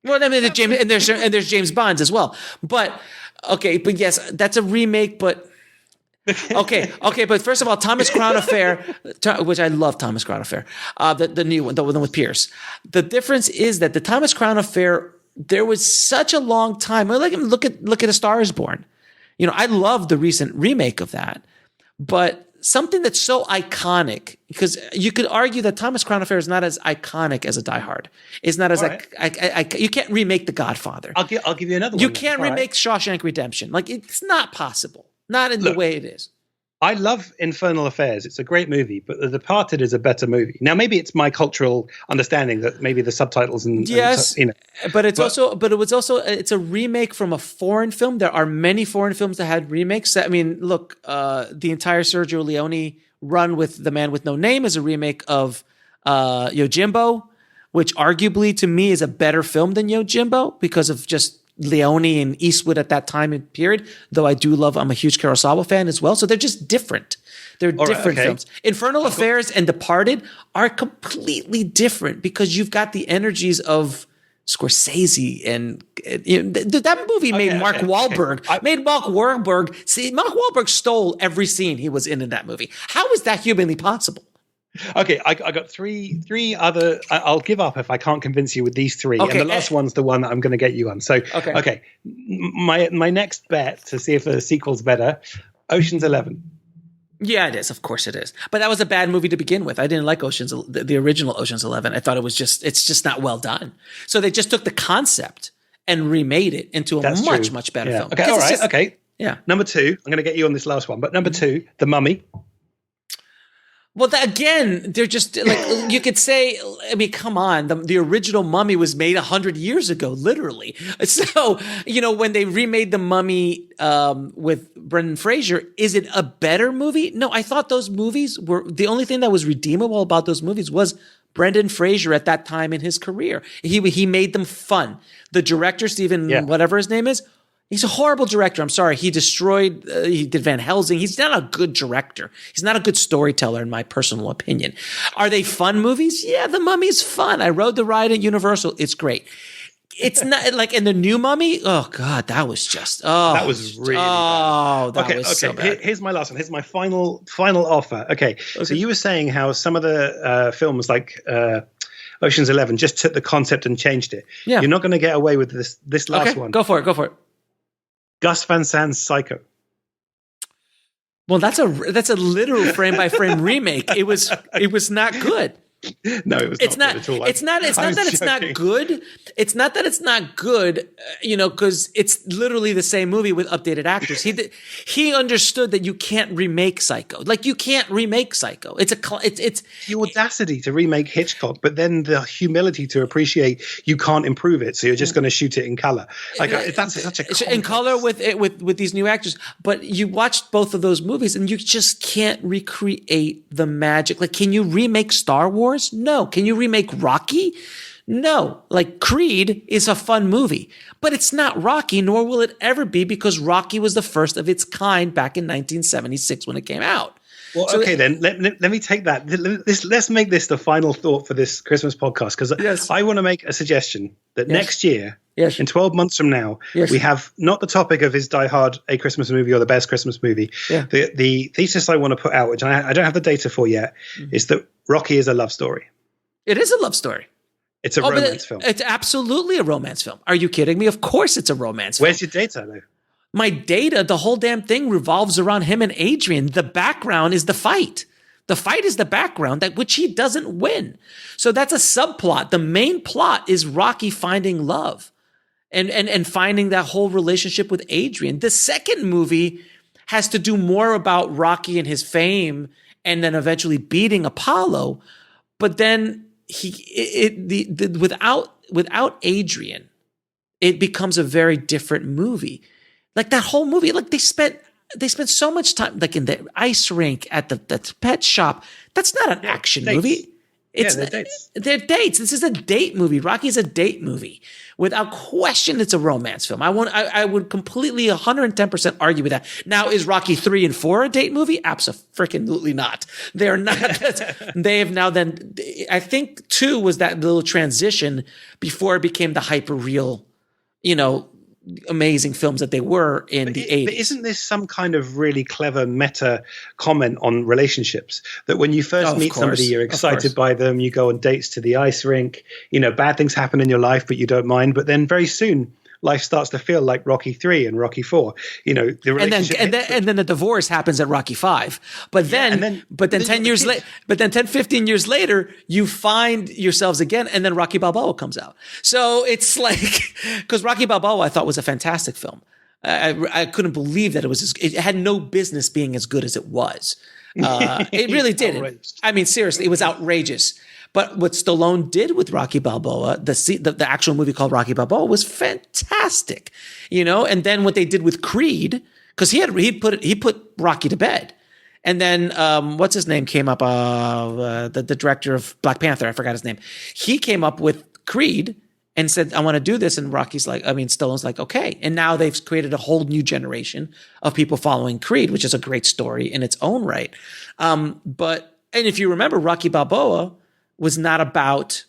[SPEAKER 6] Well, there's James Bond as well. But yes, that's a remake, but okay. But first of all, Thomas Crown Affair, which I love Thomas Crown Affair, the new one, the one with Pierce. The difference is that the Thomas Crown Affair, there was such a long time. Look at A Star Is Born. I love the recent remake of that, but something that's so iconic, because you could argue that Thomas Crown Affair is not as iconic as a Die Hard. It's not as you can't remake The Godfather.
[SPEAKER 8] I'll give you another one.
[SPEAKER 6] You can't remake Shawshank Redemption. Like, it's not possible. Not in the way it is.
[SPEAKER 8] I love Infernal Affairs. It's a great movie, but The Departed is a better movie. Now, maybe it's my cultural understanding that maybe the subtitles and
[SPEAKER 6] yes,
[SPEAKER 8] you know,
[SPEAKER 6] but it's a remake from a foreign film. There are many foreign films that had remakes. I mean, look, the entire Sergio Leone run with The Man with No Name is a remake of Yojimbo, which arguably to me is a better film than Yojimbo because of just Leone and Eastwood at that time and period, though I'm a huge Kurosawa fan as well. So they're just different. They're different films. Infernal Affairs and Departed are completely different because you've got the energies of Scorsese and that movie made Mark Wahlberg. Made Mark Wahlberg. See, Mark Wahlberg stole every scene he was in that movie. How is that humanly possible?
[SPEAKER 8] Okay, I got three other. I'll give up if I can't convince you with these three.
[SPEAKER 6] Okay,
[SPEAKER 8] and the last one's the one that I'm going to get you on. So, okay. My next bet to see if the sequel's better, Ocean's 11.
[SPEAKER 6] Yeah, it is. Of course it is. But that was a bad movie to begin with. I didn't like the original Ocean's 11. I thought it's just not well done. So they just took the concept and remade it into a much better film.
[SPEAKER 8] Okay, all right. Okay.
[SPEAKER 6] Yeah.
[SPEAKER 8] Number 2, I'm going to get you on this last one. But number 2, The Mummy.
[SPEAKER 6] Well, again, they're just like, you could say, I mean, come on. The original Mummy was made 100 years ago, literally. So, when they remade The Mummy with Brendan Fraser, is it a better movie? No, I thought those movies were, the only thing that was redeemable about those movies was Brendan Fraser at that time in his career. He made them fun. The director, Stephen, whatever his name is, he's a horrible director. I'm sorry. He did Van Helsing. He's not a good director. He's not a good storyteller, in my personal opinion. Are they fun movies? Yeah, The Mummy's fun. I rode the ride at Universal. It's great. It's not like in the new Mummy. Oh God, that was just,
[SPEAKER 8] that was really bad.
[SPEAKER 6] That was so bad.
[SPEAKER 8] Here's my last one. Here's my final offer. Okay. So you were saying how some of the films like Ocean's 11 just took the concept and changed it. Yeah. You're not going to get away with this last one.
[SPEAKER 6] Go for it.
[SPEAKER 8] Gus Van Sant's Psycho.
[SPEAKER 6] Well, that's a literal frame by frame remake. It was not good.
[SPEAKER 8] No, it was not good at all.
[SPEAKER 6] It's not that it's not good. It's not that it's not good, because it's literally the same movie with updated actors. He understood that you can't remake Psycho. Like, you can't remake Psycho. It's
[SPEAKER 8] the audacity to remake Hitchcock, but then the humility to appreciate you can't improve it, so you're just going to shoot it in color. Like, that's such a
[SPEAKER 6] in color with these new actors. But you watched both of those movies, and you just can't recreate the magic. Like, can you remake Star Wars? No. Can you remake Rocky? No. Like, Creed is a fun movie, but it's not Rocky, nor will it ever be, because Rocky was the first of its kind back in 1976 when it came out.
[SPEAKER 8] Well, so okay, then let me take that. Let's make this the final thought for this Christmas podcast, because I want to make a suggestion that next year, in 12 months from now, we have not the topic of is Die Hard a Christmas movie or the best Christmas movie. Yeah. The thesis I want to put out, which I don't have the data for yet, is that Rocky is a love story.
[SPEAKER 6] It is a love story.
[SPEAKER 8] It's a romance film.
[SPEAKER 6] It's absolutely a romance film. Are you kidding me? Of course it's a romance film.
[SPEAKER 8] Where's your data, though?
[SPEAKER 6] My data, the whole damn thing revolves around him and Adrian. The background is the fight. The fight is the background, which he doesn't win. So that's a subplot. The main plot is Rocky finding love and finding that whole relationship with Adrian. The second movie has to do more about Rocky and his fame and then eventually beating Apollo. But then without Adrian, it becomes a very different movie. Like, that whole movie, like, they spent so much time, like, in the ice rink, at the pet shop. That's not an action movie.
[SPEAKER 8] They're dates.
[SPEAKER 6] They're dates. This is a date movie. Rocky is a date movie. Without question, it's a romance film. I would completely 110% argue with that. Now, is Rocky 3 and 4 a date movie? Absolutely not. They're not. They have now then, I think 2 was that little transition before it became the hyper real, amazing films that they were in the 80s.
[SPEAKER 8] But isn't this some kind of really clever meta comment on relationships? That when you first meet somebody, you're excited by them, you go on dates to the ice rink, bad things happen in your life, but you don't mind. But then very soon, life starts to feel like Rocky 3 and Rocky 4. The relationship
[SPEAKER 6] and then the divorce happens at Rocky 5. But then 15 years later, you find yourselves again, and then Rocky Balboa comes out. So it's like, because Rocky Balboa I thought was a fantastic film. I couldn't believe that it had no business being as good as it was. It really didn't.
[SPEAKER 8] Outrageous.
[SPEAKER 6] I mean, seriously, it was outrageous. But what Stallone did with Rocky Balboa, the actual movie called Rocky Balboa, was fantastic, And then what they did with Creed, because he put Rocky to bed, and then what's his name came up, the director of Black Panther, I forgot his name. He came up with Creed and said, "I want to do this," and Stallone's like, "Okay." And now they've created a whole new generation of people following Creed, which is a great story in its own right. And if you remember, Rocky Balboa was not about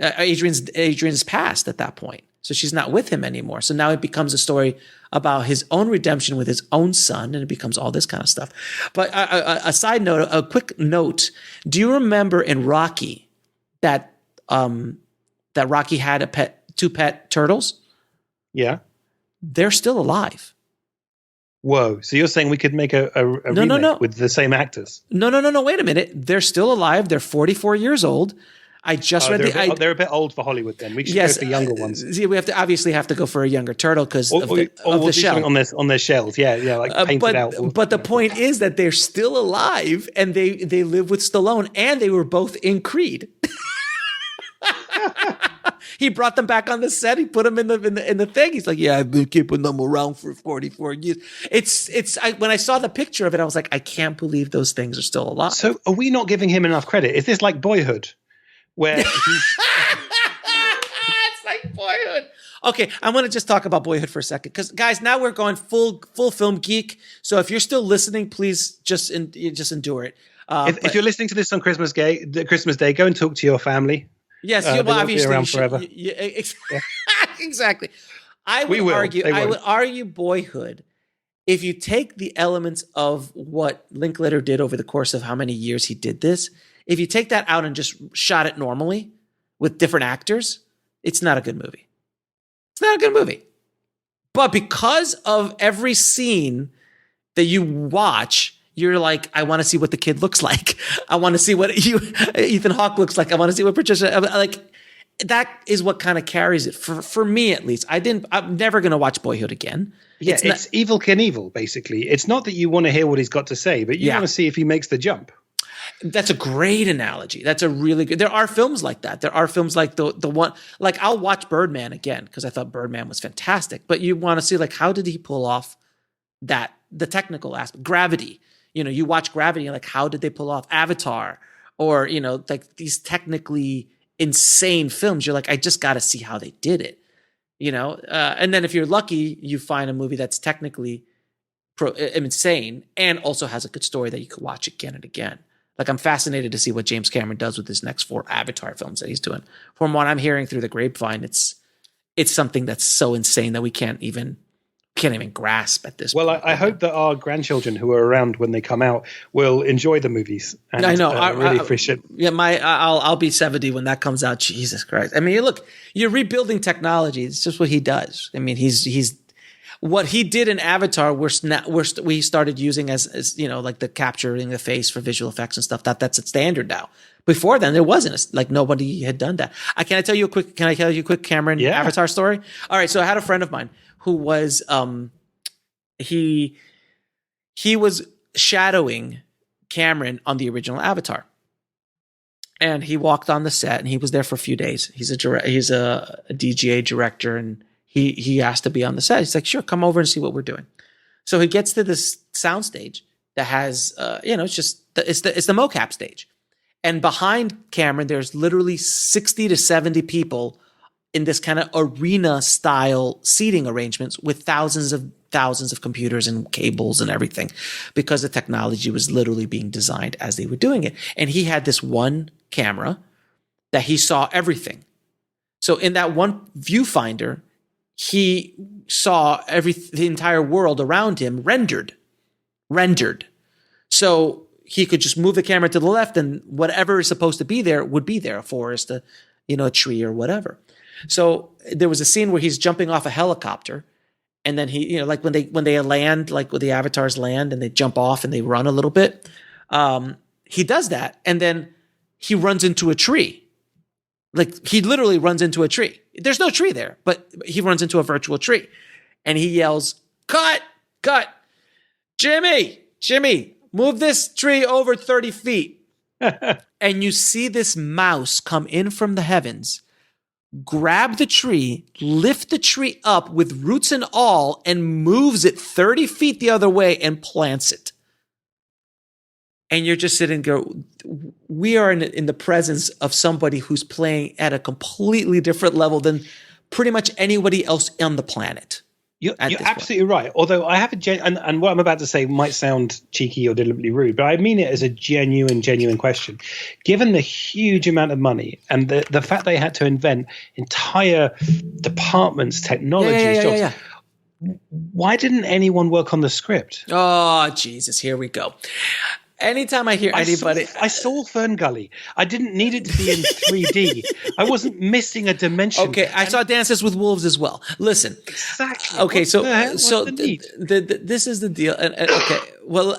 [SPEAKER 6] Adrian's past at that point. So she's not with him anymore. So now it becomes a story about his own redemption with his own son, and it becomes all this kind of stuff. But a side note, a quick note. Do you remember in Rocky that Rocky had two pet turtles?
[SPEAKER 8] Yeah.
[SPEAKER 6] They're still alive.
[SPEAKER 8] Whoa. So you're saying we could make a remake with the same actors?
[SPEAKER 6] No. Wait a minute. They're still alive. They're 44 years old. I just read
[SPEAKER 8] they're a bit old for Hollywood then. We should go for younger ones.
[SPEAKER 6] We have to go for a younger turtle because of the shell.
[SPEAKER 8] On their shells. Yeah, like painted out.
[SPEAKER 6] But the point is that they're still alive and they live with Stallone, and they were both in Creed. He brought them back on the set. He put them in the thing. He's like, "Yeah, I've been keeping them around for 44 years." When I saw the picture of it, I was like, I can't believe those things are still alive.
[SPEAKER 8] So are we not giving him enough credit? Is this like Boyhood? Where
[SPEAKER 6] it's like Boyhood. Okay, I'm going to just talk about Boyhood for a second because, guys, now we're going full film geek. So if you're still listening, please just endure it.
[SPEAKER 8] If you're listening to this on Christmas Day, go and talk to your family.
[SPEAKER 6] Yes, obviously
[SPEAKER 8] around forever.
[SPEAKER 6] Exactly. I would argue Boyhood. If you take the elements of what Linklater did over the course of how many years he did this, if you take that out and just shot it normally with different actors, it's not a good movie. It's not a good movie. But because of every scene that you watch, you're like, I want to see what the kid looks like. I want to see what Ethan Hawke looks like. I want to see what Patricia, like, that is what kind of carries it for me, at least. I'm never going to watch Boyhood again.
[SPEAKER 8] Yeah, it's Evel Knievel, basically. It's not that you want to hear what he's got to say, but you want to see if he makes the jump.
[SPEAKER 6] That's a great analogy. That's a really good. There are films like that. There are films like the one, like I'll watch Birdman again because I thought Birdman was fantastic. But you want to see, like, how did he pull off that, the technical aspect, Gravity. You watch Gravity, and like, how did they pull off Avatar, or like these technically insane films? You're like, I just got to see how they did it. And then if you're lucky, you find a movie that's technically insane and also has a good story that you could watch again and again. Like, I'm fascinated to see what James Cameron does with his next 4 Avatar films that he's doing. From what I'm hearing through the grapevine, it's something that's so insane that we can't even grasp at this point.
[SPEAKER 8] Well, I hope that our grandchildren who are around when they come out will enjoy the movies. And,
[SPEAKER 6] I know.
[SPEAKER 8] I really appreciate it.
[SPEAKER 6] Yeah, I'll be 70 when that comes out. Jesus Christ. I mean, you're rebuilding technology. It's just what he does. I mean, he's what he did in Avatar, we started using as like the capturing the face for visual effects and stuff. That's a standard now. Before then, there wasn't. Like, nobody had done that. Can I tell you a quick Cameron Avatar story? All right. So I had a friend of mine who was he was shadowing Cameron on the original Avatar, and he walked on the set, and he was there for a few days. He's a DGA director, and he asked to be on the set. He's like, sure, come over and see what we're doing. So he gets to this soundstage that has it's the mocap stage, and behind Cameron there's literally 60 to 70 people in this kind of arena style seating arrangements with thousands of computers and cables and everything, because the technology was literally being designed as they were doing it. And he had this one camera that he saw everything. So in that one viewfinder, he saw the entire world around him rendered. So he could just move the camera to the left, and whatever is supposed to be there would be there, a forest, a tree or whatever. So there was a scene where he's jumping off a helicopter, and then he, like when they land, like when the avatars land and they jump off and they run a little bit, he does that, and then he runs into a tree. Like, he literally runs into a tree. There's no tree there, but he runs into a virtual tree, and he yells, cut. Jimmy, move this tree over 30 feet. And you see this mouse come in from the heavens, grab the tree, lift the tree up with roots and all, and moves it 30 feet the other way and plants it. And you're just sitting and go, we are in the presence of somebody who's playing at a completely different level than pretty much anybody else on the planet.
[SPEAKER 8] You're absolutely right. Although I have and what I'm about to say might sound cheeky or deliberately rude, but I mean it as a genuine question. Given the huge amount of money and the fact they had to invent entire departments, technologies, jobs, why didn't anyone work on the script?
[SPEAKER 6] Oh, Jesus, here we go. Anytime I hear anybody...
[SPEAKER 8] I saw Fern Gully. I didn't need it to be in 3D. I wasn't missing a dimension.
[SPEAKER 6] Okay, I saw Dances with Wolves as well. Listen.
[SPEAKER 8] Exactly.
[SPEAKER 6] Okay, this is the deal. And okay, well,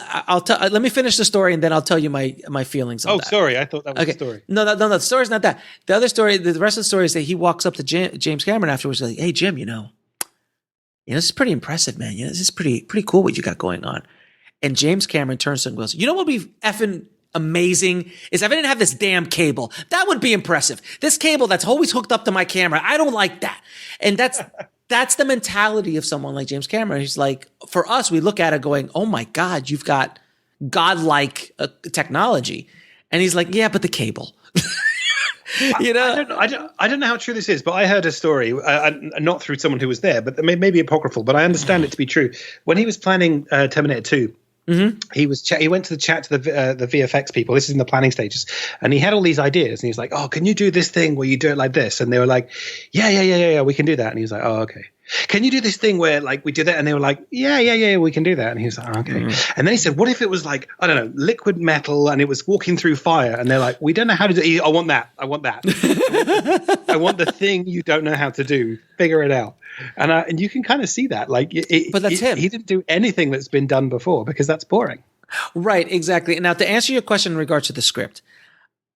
[SPEAKER 6] let me finish the story and then I'll tell you my feelings on that.
[SPEAKER 8] Oh, sorry. I thought that was the story.
[SPEAKER 6] No, the story's not that. The other story, the rest of the story is that he walks up to James Cameron afterwards like, hey, Jim, this is pretty impressive, man. This is pretty cool what you got going on. And James Cameron turns to him and goes, what would be effing amazing is if I didn't have this damn cable. That would be impressive. This cable that's always hooked up to my camera. I don't like that. And that's the mentality of someone like James Cameron. He's like, for us, we look at it going, oh my God, you've got godlike technology. And he's like, yeah, but the cable. I don't know how true this is, but I heard a story, not through someone who was there, but maybe apocryphal, but I understand it to be true. When he was planning Terminator 2, he went to chat to the VFX people. This is in the planning stages, and he had all these ideas. And he was like, "Oh, can you do this thing where you do it like this?" And they were like, "Yeah, we can do that." And he was like, "Oh, okay." Can you do this thing where like we did that? And they were like, yeah, we can do that. And he was like, oh, okay. And then he said, what if it was like, I don't know, liquid metal and it was walking through fire? And they're like, we don't know how to do it. I want that. I want the thing you don't know how to do. Figure it out. And you can kind of see that. Like, but that's him.
[SPEAKER 8] He didn't do anything that's been done before because that's boring.
[SPEAKER 6] Right, exactly. Now, to answer your question in regards to the script,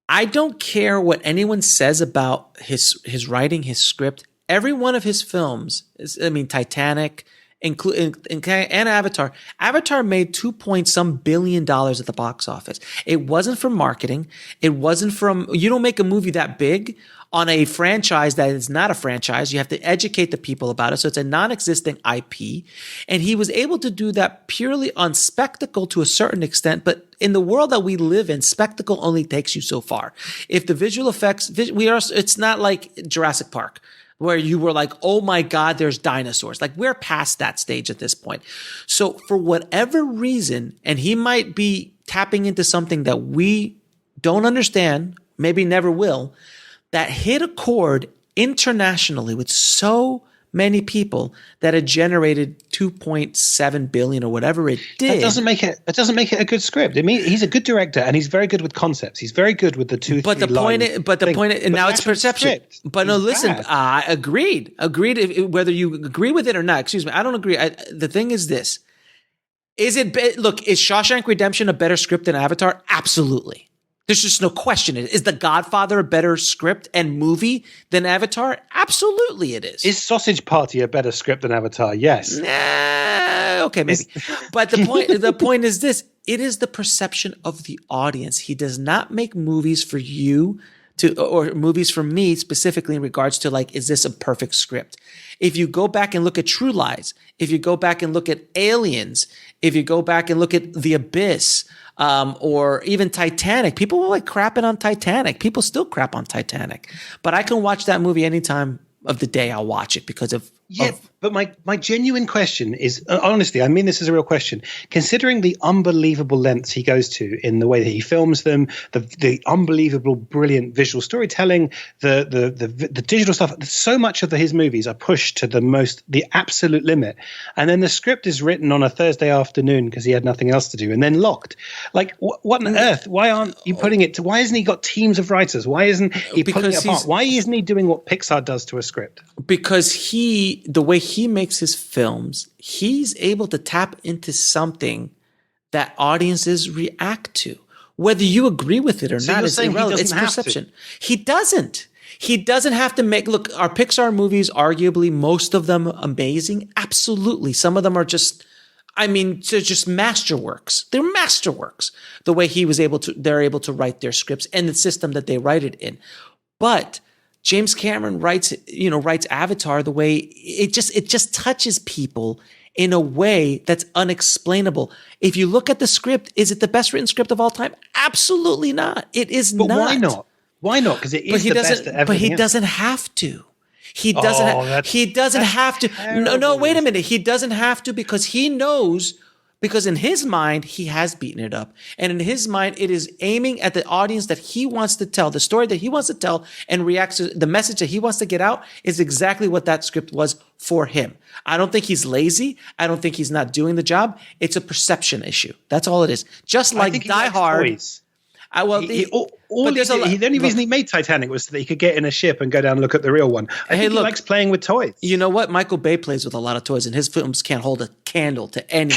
[SPEAKER 6] I don't care what anyone says about his writing, his script. Every one of his films, Titanic, and Avatar. Avatar made $2 billion at the box office. It wasn't from marketing. It wasn't from, you don't make a movie that big on a franchise that is not a franchise. You have to educate the people about it. So it's a non-existing IP. And he was able to do that purely on spectacle to a certain extent. But in the world that we live in, spectacle only takes you so far. If the visual effects, it's not like Jurassic Park, where you were like, oh my God, there's dinosaurs. Like, we're past that stage at this point. So for whatever reason, and he might be tapping into something that we don't understand, maybe never will, that hit a chord internationally with so many people that it generated 2.7 billion or whatever it did.
[SPEAKER 8] That doesn't make it a good script. I mean, he's a good director and he's very good with concepts. He's very good with the two.
[SPEAKER 6] But the point is, and now it's perception. But no, listen, agreed. Whether you agree with it or not, excuse me, I don't agree. The thing is this: is Shawshank Redemption a better script than Avatar? Absolutely. There's just no question. Is The Godfather a better script and movie than Avatar? Absolutely it is.
[SPEAKER 8] Is Sausage Party a better script than Avatar? Yes.
[SPEAKER 6] Okay, maybe. But the point is this. It is the perception of the audience. He does not make movies for you or movies for me specifically in regards to like, is this a perfect script? If you go back and look at True Lies, if you go back and look at Aliens, if you go back and look at The Abyss, or even Titanic. People were like crapping on Titanic. People still crap on Titanic. But I can watch that movie any time of the day. I'll watch it because of...
[SPEAKER 8] But my genuine question is, honestly, I mean this is a real question. Considering the unbelievable lengths he goes to in the way that he films them, the unbelievable, brilliant visual storytelling, the digital stuff, so much of his movies are pushed to the absolute limit. And then the script is written on a Thursday afternoon because he had nothing else to do and then locked. Like, what on earth? Why aren't you putting it to, why hasn't he got teams of writers? Why isn't he pulling it apart? Why isn't he doing what Pixar does to a script?
[SPEAKER 6] Because the way he makes his films, he's able to tap into something that audiences react to. Whether you agree with it or not is irrelevant. It's perception. He doesn't. He doesn't have to look, our Pixar movies, arguably most of them amazing. Absolutely. Some of them are just, they're just masterworks. They're masterworks. The way they're able to write their scripts and the system that they write it in. But James Cameron writes Avatar the way it just touches people in a way that's unexplainable. If you look at the script, is it the best written script of all time? Absolutely not. It is not.
[SPEAKER 8] But why not? Why not? Because it is the best at everything
[SPEAKER 6] But he
[SPEAKER 8] else.
[SPEAKER 6] doesn't have to. He doesn't have to. No, wait a minute. He doesn't have to because he knows, because in his mind, he has beaten it up. And in his mind, it is aiming at the audience that he wants to tell, the story that he wants to tell, and reacts to the message that he wants to get out is exactly what that script was for him. I don't think he's lazy. I don't think he's not doing the job. It's a perception issue. That's all it is. Just like Die Hard.
[SPEAKER 8] The only reason he made Titanic was so that he could get in a ship and go down and look at the real one. I think he likes playing with toys.
[SPEAKER 6] You know what? Michael Bay plays with a lot of toys, and his films can't hold a candle to any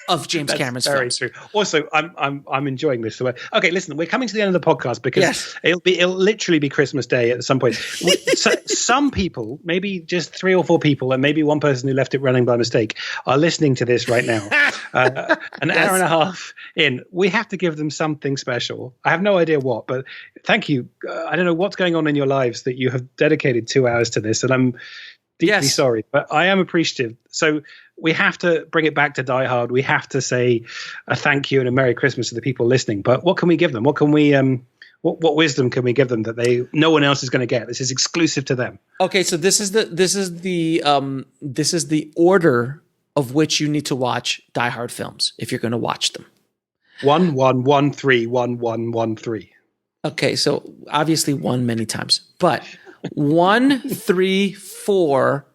[SPEAKER 6] of James Cameron's films.
[SPEAKER 8] Very true. Also, I'm enjoying this. Okay, listen, we're coming to the end of the podcast because it'll literally be Christmas Day at some point. Some people, maybe just 3 or 4 people, and maybe one person who left it running by mistake, are listening to this right now. An hour and a half in, we have to give them something special. I have no idea what, but thank you. I don't know what's going on in your lives that you have dedicated 2 hours to this, and I'm deeply sorry, but I am appreciative. So we have to bring it back to Die Hard. We have to say a thank you and a Merry Christmas to the people listening. But what can we give them? What can we what wisdom can we give them that no one else is going to get? This is exclusive to them.
[SPEAKER 6] Okay, so this is the order of which you need to watch Die Hard films if you're going to watch them.
[SPEAKER 8] 1 1 1 3 1 1 1 3.
[SPEAKER 6] Okay, so obviously 1 many times, but 1 3 4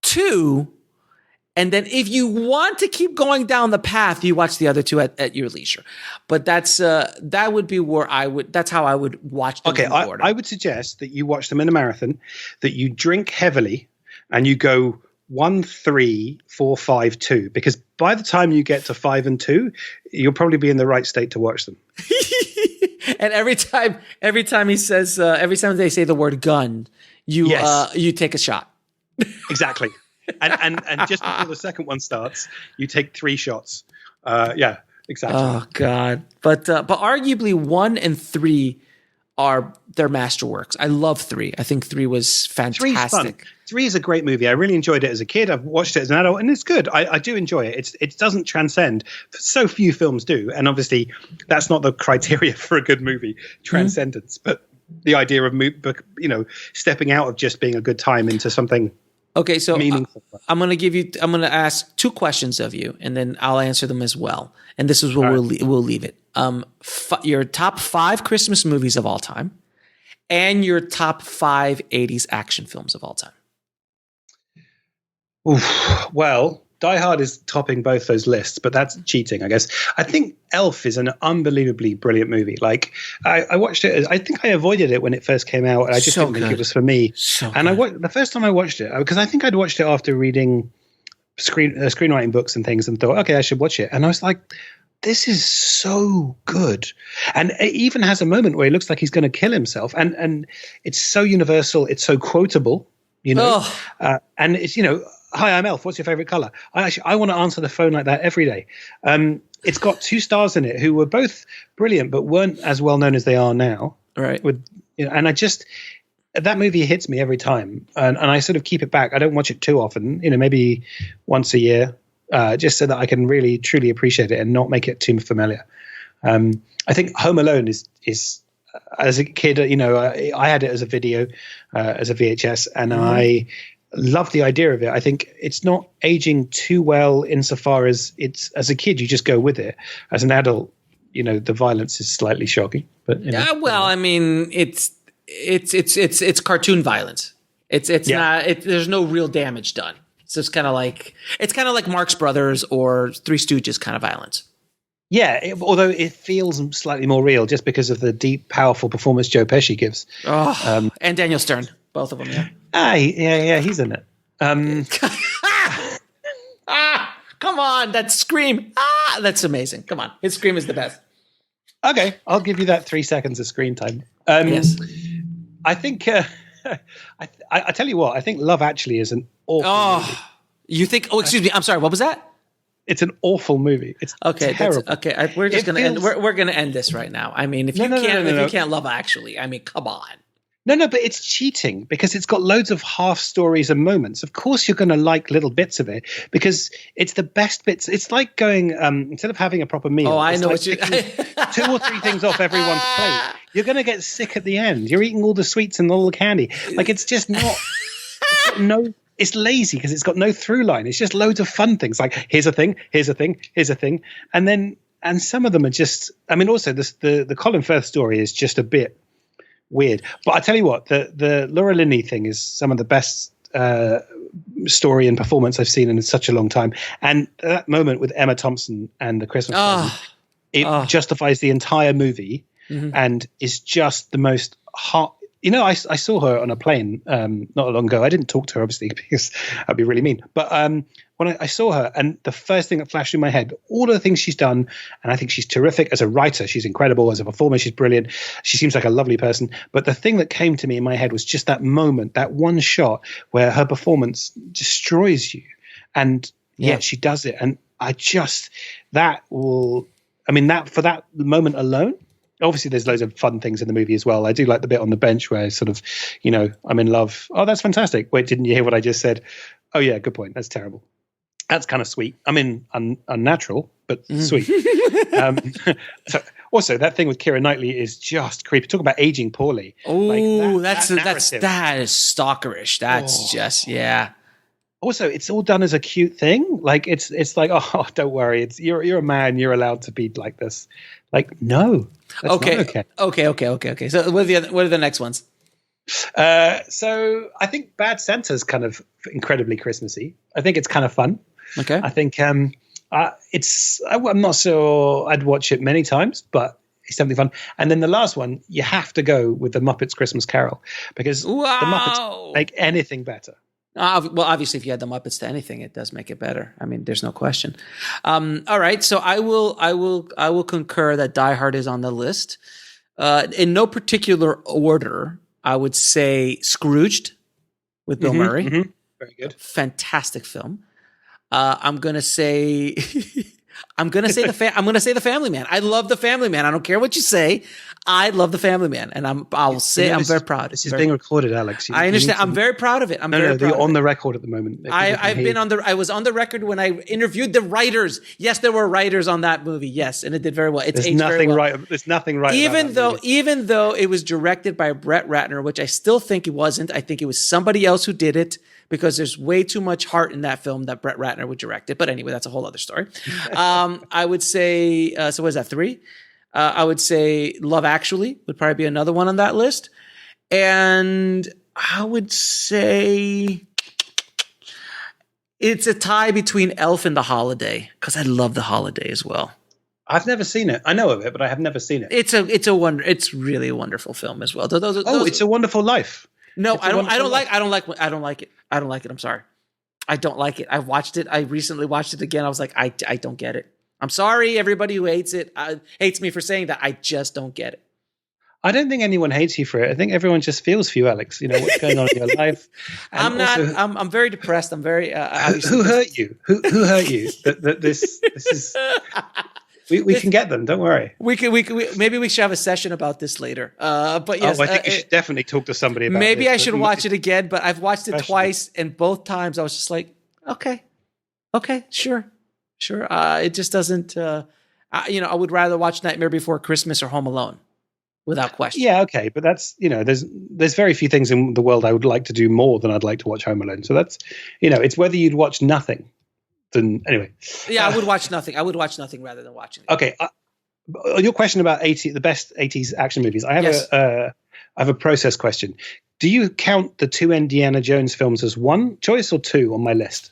[SPEAKER 6] 2. And then if you want to keep going down the path, you watch the other 2 at your leisure. But that would be where that's how I would watch them in order.
[SPEAKER 8] I would suggest that you watch them in a marathon, that you drink heavily and you go 1 3 4 5 2, because by the time you get to 5 and 2, you'll probably be in the right state to watch them.
[SPEAKER 6] And every time he says, every time they say the word gun, you take a shot.
[SPEAKER 8] Exactly. And just before the second one starts, you take 3 shots. Yeah, exactly.
[SPEAKER 6] Oh God! But arguably 1 and 3 they're masterworks. I love 3. I think 3 was fantastic.
[SPEAKER 8] 3 is a great movie. I really enjoyed it as a kid. I've watched it as an adult, and it's good. I do enjoy it. It doesn't transcend. So few films do, and obviously that's not the criteria for a good movie, transcendence. Mm-hmm. But the idea of stepping out of just being a good time into something.
[SPEAKER 6] Okay, so
[SPEAKER 8] meaningful.
[SPEAKER 6] I'm going to ask 2 questions of you, and then I'll answer them as well. And this is where we'll leave it. Your top 5 Christmas movies of all time, and your top 5 80s action films of all time.
[SPEAKER 8] Oof. Well, Die Hard is topping both those lists, but that's cheating, I guess. I think Elf is an unbelievably brilliant movie. Like, I watched it. I think I avoided it when it first came out, and I just didn't think it was for me. And the first time I watched it, because I think I'd watched it after reading screenwriting books and things, and thought, okay, I should watch it. And I was like, this is so good. And it even has a moment where he looks like he's going to kill himself. And it's so universal. It's so quotable, and it's, hi, I'm Elf. What's your favorite color? I want to answer the phone like that every day. It's got 2 stars in it who were both brilliant, but weren't as well known as they are now.
[SPEAKER 6] Right.
[SPEAKER 8] And that movie hits me every time, and I sort of keep it back. I don't watch it too often, maybe once a year, just so that I can really truly appreciate it and not make it too familiar. I think Home Alone is as a kid, I had it as a video, as a VHS, and I love the idea of it. I think it's not aging too well insofar as it's, as a kid, you just go with it. As an adult, the violence is slightly shocking. But
[SPEAKER 6] it's cartoon violence. It's not. There's no real damage done. So it's kind of like Marx Brothers or Three Stooges kind of violence.
[SPEAKER 8] Yeah, although it feels slightly more real just because of the deep, powerful performance Joe Pesci gives.
[SPEAKER 6] And Daniel Stern, both of them.
[SPEAKER 8] Yeah, he's in it.
[SPEAKER 6] Come on, that scream! That's amazing. Come on, his scream is the best.
[SPEAKER 8] Okay, I'll give you that 3 seconds of screen time.
[SPEAKER 6] Yes.
[SPEAKER 8] I think I tell you what, I think Love Actually is an awful movie.
[SPEAKER 6] You think? Oh, excuse me. I'm sorry. What was that?
[SPEAKER 8] It's an awful movie. It's terrible.
[SPEAKER 6] We're just gonna end. We're gonna end this right now. I mean, if you can't Love Actually, I mean, come on.
[SPEAKER 8] No, but it's cheating because it's got loads of half stories and moments. Of course, you're going to like little bits of it because it's the best bits. It's like going instead of having a proper meal.
[SPEAKER 6] Oh, I know
[SPEAKER 8] like
[SPEAKER 6] what you.
[SPEAKER 8] 2 or 3 things off everyone's plate. You're going to get sick at the end. You're eating all the sweets and all the candy. Like it's just not. It's lazy because it's got no through line. It's just loads of fun things. Like here's a thing, here's a thing, here's a thing, and some of them are just. I mean, also the Colin Firth story is just a bit weird. But I tell you what, the Laura Linney thing is some of the best story and performance I've seen in such a long time. And that moment with Emma Thompson and the Christmas present, it justifies the entire movie and is just the most hot. You know, I saw her on a plane not long ago. I didn't talk to her, obviously, because I'd be really mean. But when I saw her, and the first thing that flashed through my head, all of the things she's done, and I think she's terrific as a writer. She's incredible as a performer. She's brilliant. She seems like a lovely person. But the thing that came to me in my head was just that moment, that one shot where her performance destroys you. And yet she does it. And that for that moment alone, obviously, there's loads of fun things in the movie as well. I do like the bit on the bench where sort of, I'm in love. Oh, that's fantastic. Wait, didn't you hear what I just said? Oh, yeah, good point. That's terrible. That's kind of sweet. I mean, unnatural, but sweet. Also, that thing with Keira Knightley is just creepy. Talk about aging poorly.
[SPEAKER 6] Oh, that is stalkerish. That's just, yeah.
[SPEAKER 8] Also, it's all done as a cute thing. Like it's like, oh, don't worry. You're a man. You're allowed to be like this. Like, no.
[SPEAKER 6] Okay. So what are the next ones?
[SPEAKER 8] So I think Bad Santa's kind of incredibly Christmassy. I think it's kind of fun.
[SPEAKER 6] Okay.
[SPEAKER 8] I think I'm not sure I'd watch it many times, but it's definitely fun. And then the last one, you have to go with the Muppets Christmas Carol because the Muppets make anything better.
[SPEAKER 6] Well, obviously, if you add the Muppets to anything, it does make it better. I mean, there's no question. All right, so I will concur that Die Hard is on the list. In no particular order, I would say Scrooged with Bill Murray.
[SPEAKER 8] Mm-hmm. Very good,
[SPEAKER 6] fantastic film. I'm gonna say the Family Man. I love the Family Man. I don't care what you say. I love the Family Man, and I'm very proud.
[SPEAKER 8] This is being recorded, Alex.
[SPEAKER 6] I understand. I'm very proud of it.
[SPEAKER 8] You're on the record at the moment.
[SPEAKER 6] I was on the record when I interviewed the writers. Yes, there were writers on that movie. Yes, and it did very well. There's nothing right. Even though it was directed by Brett Ratner, which I still think it wasn't. I think it was somebody else who did it, because there's way too much heart in that film that Brett Ratner would direct it. But anyway, that's a whole other story. I would say, so what is that, 3? I would say Love Actually would probably be another one on that list. And I would say it's a tie between Elf and The Holiday, because I love The Holiday as well.
[SPEAKER 8] I've never seen it. I know of it, but I have never seen it.
[SPEAKER 6] It's really a wonderful film as well.
[SPEAKER 8] It's a Wonderful Life.
[SPEAKER 6] No, I don't like it. I'm sorry. I don't like it. I watched it. I recently watched it again. I was like, I don't get it. I'm sorry, everybody who hates it, hates me for saying that. I just don't get it.
[SPEAKER 8] I don't think anyone hates you for it. I think everyone just feels for you, Alex. You know what's going on in your life.
[SPEAKER 6] And I'm very depressed. I'm very.
[SPEAKER 8] Who hurt you? Who hurt you? This is. We can get them. Don't worry.
[SPEAKER 6] Maybe we should have a session about this later. But yes,
[SPEAKER 8] I think you should definitely talk to somebody about it.
[SPEAKER 6] Maybe I should watch it again. But I've watched it twice, and both times I was just like, okay, sure. It just doesn't. I would rather watch Nightmare Before Christmas or Home Alone, without question.
[SPEAKER 8] Yeah, okay, but that's there's very few things in the world I would like to do more than I'd like to watch Home Alone. So that's it's whether you'd watch nothing. Then anyway,
[SPEAKER 6] yeah, I would watch nothing. I would watch nothing rather than watching it.
[SPEAKER 8] Okay, your question about the best 80s action movies. I have a process question. Do you count the 2 Indiana Jones films as one choice or 2 on my list?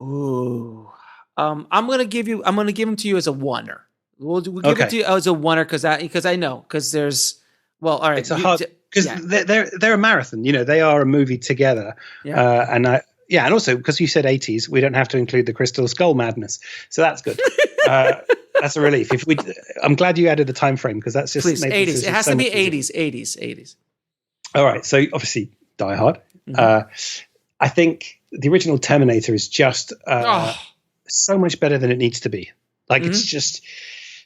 [SPEAKER 6] Ooh, I'm gonna give them to you as a oneer. We'll give it to you as a oneer because I know there's all right.
[SPEAKER 8] It's a hard because they're a marathon. They are a movie together. Yeah. And also because you said 80s, we don't have to include the Crystal Skull madness, so that's good. That's a relief. I'm glad you added the time frame because that's just
[SPEAKER 6] please 80s. It has to be 80s.
[SPEAKER 8] All right. So obviously Die Hard. I think the original Terminator is just so much better than it needs to be. Like it's just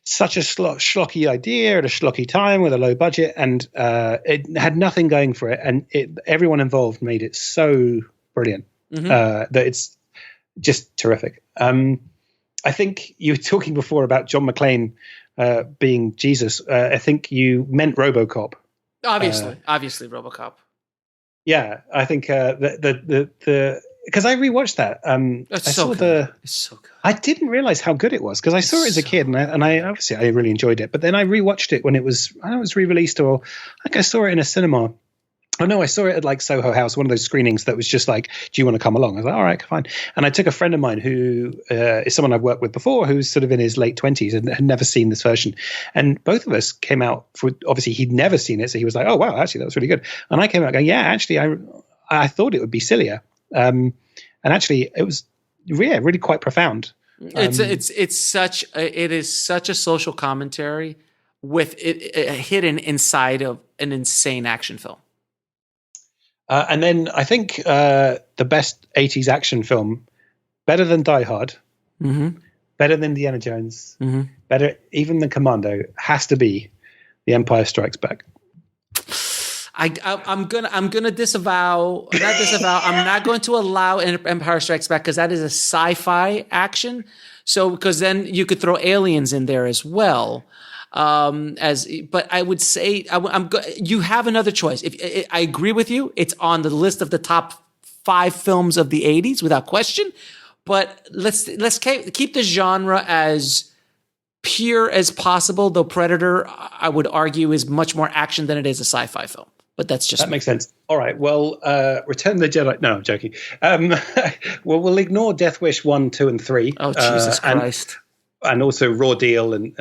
[SPEAKER 8] such a schlocky idea at a schlocky time with a low budget, and it had nothing going for it. And everyone involved made it so brilliant that it's just terrific. I think you were talking before about John McClane being Jesus. I think you meant RoboCop.
[SPEAKER 6] Obviously, RoboCop.
[SPEAKER 8] Yeah, I think the because I rewatched that.
[SPEAKER 6] It's so good. I
[SPEAKER 8] didn't realize how good it was because I saw it as a kid, and I obviously I really enjoyed it. But then I rewatched it when it was re-released, or like I saw it in a cinema. Oh no, I saw it at like Soho House, one of those screenings that was just like, do you want to come along? I was like, all right, fine. And I took a friend of mine who is someone I've worked with before, who's sort of in his late 20s and had never seen this version. And both of us came out for, obviously he'd never seen it. So he was like, oh, wow, actually, that was really good. And I came out going, yeah, actually, I thought it would be sillier. And actually, it was really quite profound.
[SPEAKER 6] It is such a social commentary with it hidden inside of an insane action film.
[SPEAKER 8] And then I think the best 80s action film, better than Die Hard, better than Indiana Jones, better even than Commando, has to be The Empire Strikes Back.
[SPEAKER 6] I'm gonna disavow. Not disavow. I'm not going to allow Empire Strikes Back because that is a sci-fi action. So because then you could throw aliens in there as well. But I would say you have another choice. If I agree with you, it's on the list of the top 5 films of the 80s without question. But let's keep the genre as pure as possible. Though Predator, I would argue, is much more action than it is a sci-fi film. But that's just
[SPEAKER 8] makes sense. All right. Well, Return of the Jedi. No, I'm joking. Well, we'll ignore Death Wish 1, 2, and 3.
[SPEAKER 6] Oh, Jesus Christ.
[SPEAKER 8] And also Raw Deal and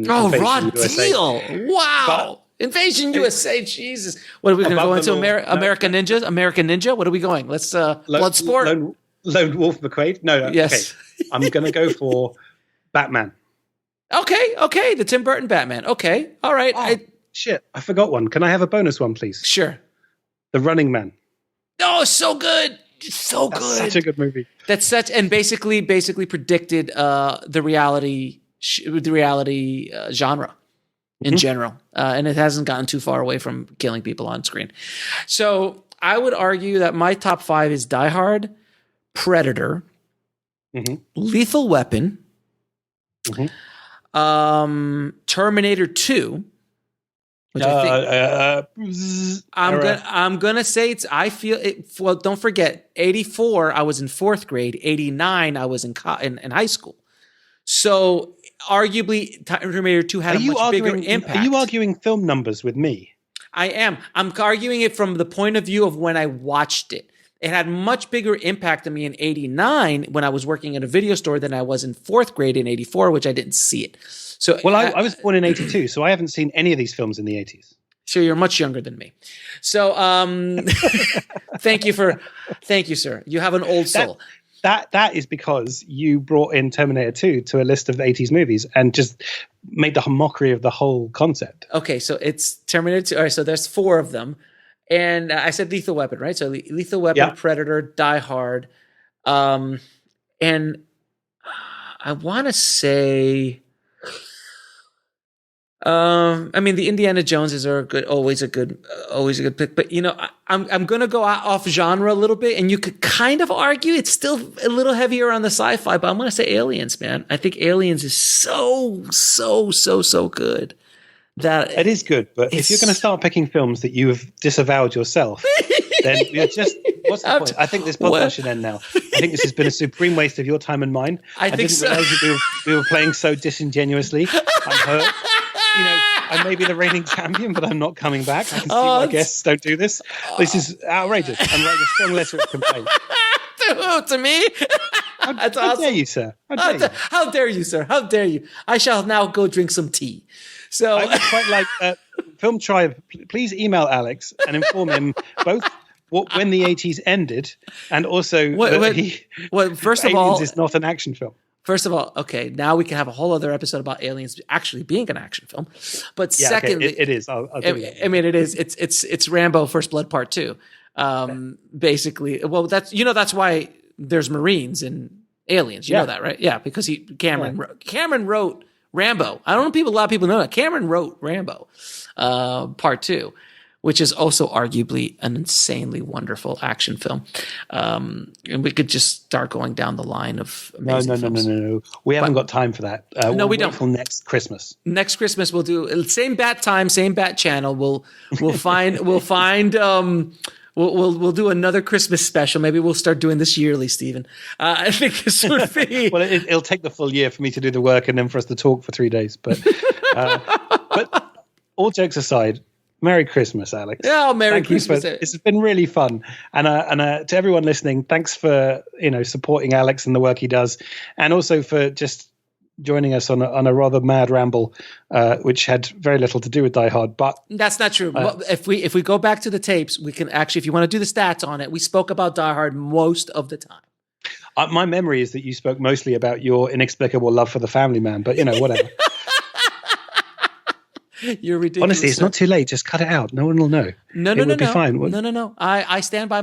[SPEAKER 6] Raw
[SPEAKER 8] USA.
[SPEAKER 6] Deal! Wow, Invasion USA! Jesus, what are we going to go into? American Ninja? American Ninja? What are we going? Let's Bloodsport.
[SPEAKER 8] Lone Wolf McQuaid? No.
[SPEAKER 6] Yes.
[SPEAKER 8] Okay. I'm going to go for Batman.
[SPEAKER 6] Okay. The Tim Burton Batman. Okay, all right.
[SPEAKER 8] Oh, shit, I forgot one. Can I have a bonus one, please?
[SPEAKER 6] Sure.
[SPEAKER 8] The Running Man.
[SPEAKER 6] Oh, so good. So good.
[SPEAKER 8] Such a good movie.
[SPEAKER 6] That's such, and basically predicted the reality genre in general, and it hasn't gotten too far away from killing people on screen. So I would argue that my top 5 is Die Hard, Predator, Lethal Weapon, Terminator 2. Which I think I'm gonna say it's. I feel it. Well, don't forget, 84. I was in 4th grade. 89. I was in high school. So arguably, Terminator 2 had a much bigger impact.
[SPEAKER 8] Are you arguing film numbers with me?
[SPEAKER 6] I am. I'm arguing it from the point of view of when I watched it. It had much bigger impact on me in 89 when I was working at a video store than I was in 4th grade in 84, which I didn't see it. So,
[SPEAKER 8] well, I was born in 82, so I haven't seen any of these films in the 80s.
[SPEAKER 6] So you're much younger than me. So thank you, sir. You have an old soul.
[SPEAKER 8] That is because you brought in Terminator 2 to a list of 80s movies and just made the mockery of the whole concept.
[SPEAKER 6] Okay, so it's Terminator 2. All right, so there's 4 of them. And I said Lethal Weapon, right? So Lethal Weapon, Predator, Die Hard. And I want to say... I mean, the Indiana Joneses are always a good pick. But I'm gonna go off genre a little bit, and you could kind of argue it's still a little heavier on the sci-fi. But I'm gonna say Aliens, man. I think Aliens is so good that
[SPEAKER 8] it is good. But if you're gonna start picking films that you have disavowed yourself, then you're just. What's the point? I think this podcast should end now. I think this has been a supreme waste of your time and mine. I didn't realize that we were playing so disingenuously. I'm hurt. I may be the reigning champion, but I'm not coming back. I can see my guests don't do this. This is outrageous. I'm writing a strong letter of complaint.
[SPEAKER 6] To me?
[SPEAKER 8] How dare you, sir?
[SPEAKER 6] How dare you, sir? How dare you? I shall now go drink some tea. So
[SPEAKER 8] I would quite like Film Tribe. Please email Alex and inform him both when the 80s ended and also
[SPEAKER 6] first of all,
[SPEAKER 8] Aliens is not an action film.
[SPEAKER 6] First of all, okay, now we can have a whole other episode about Aliens actually being an action film. But secondly,
[SPEAKER 8] okay, it is. I'll do that.
[SPEAKER 6] I mean, it is. It's Rambo: First Blood Part 2. Basically, well, that's why there's Marines in Aliens. You know that, right? Yeah, because Cameron wrote Rambo. I don't know a lot of people know that. Cameron wrote Rambo, Part 2, which is also arguably an insanely wonderful action film. And we could just start going down the line of amazing films.
[SPEAKER 8] No. We haven't got time for that.
[SPEAKER 6] No, we don't.
[SPEAKER 8] Until next Christmas.
[SPEAKER 6] Next Christmas we'll do same bat time, same bat channel. We'll do another Christmas special. Maybe we'll start doing this yearly, Stephen. I think this would be.
[SPEAKER 8] Well, it'll take the full year for me to do the work and then for us to talk for 3 days. But all jokes aside, Merry Christmas, Alex.
[SPEAKER 6] Oh, Merry Christmas!
[SPEAKER 8] This has been really fun, and to everyone listening, thanks for supporting Alex and the work he does, and also for just joining us on a rather mad ramble, which had very little to do with Die Hard. But
[SPEAKER 6] that's not true. If we go back to the tapes, we can actually, if you want to do the stats on it, we spoke about Die Hard most of the time.
[SPEAKER 8] My memory is that you spoke mostly about your inexplicable love for the Family Man, but whatever.
[SPEAKER 6] You're ridiculous.
[SPEAKER 8] Honestly, it's not too late. Just cut it out. No one will know.
[SPEAKER 6] No.
[SPEAKER 8] It would be fine.
[SPEAKER 6] No. I stand by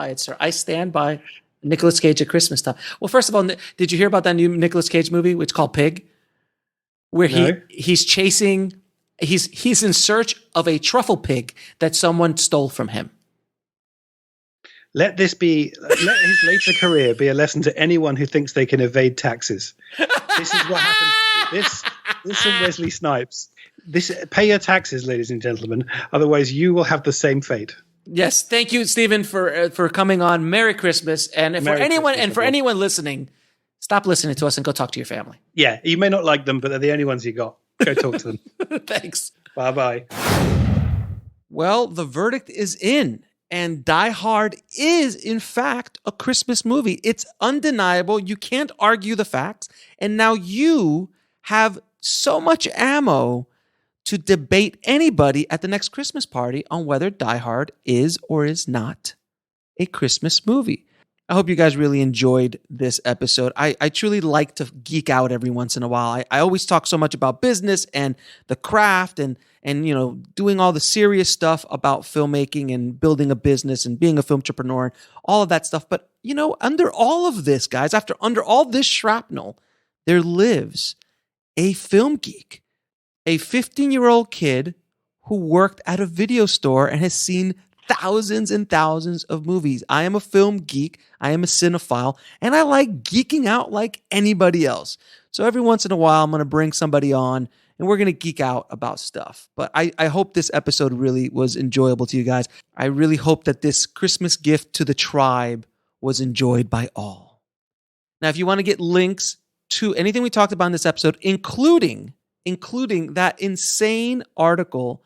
[SPEAKER 6] it, sir. I stand by Nicolas Cage at Christmas time. Well, first of all, did you hear about that new Nicolas Cage movie? It's called Pig, where he's chasing. He's in search of a truffle pig that someone stole from him.
[SPEAKER 8] Let his later career be a lesson to anyone who thinks they can evade taxes. This is what happens. This and Wesley Snipes. Pay your taxes, ladies and gentlemen. Otherwise, you will have the same fate.
[SPEAKER 6] Yes, thank you, Stephen, for coming on. Merry Christmas, and for anyone listening, stop listening to us and go talk to your family.
[SPEAKER 8] Yeah, you may not like them, but they're the only ones you got. Go talk to them.
[SPEAKER 6] Thanks.
[SPEAKER 8] Bye.
[SPEAKER 6] Well, the verdict is in, and Die Hard is, in fact, a Christmas movie. It's undeniable. You can't argue the facts, and now you have so much ammo to debate anybody at the next Christmas party on whether Die Hard is or is not a Christmas movie. I hope you guys really enjoyed this episode. I truly like to geek out every once in a while. I always talk so much about business and the craft and doing all the serious stuff about filmmaking and building a business and being a film entrepreneur, all of that stuff. But, under all of this, guys, under all this shrapnel, there lives a film geek. A 15-year-old kid who worked at a video store and has seen thousands and thousands of movies. I am a film geek. I am a cinephile, and I like geeking out like anybody else. So every once in a while, I'm going to bring somebody on, and we're going to geek out about stuff. But I hope this episode really was enjoyable to you guys. I really hope that this Christmas gift to the tribe was enjoyed by all. Now, if you want to get links to anything we talked about in this episode, including that insane article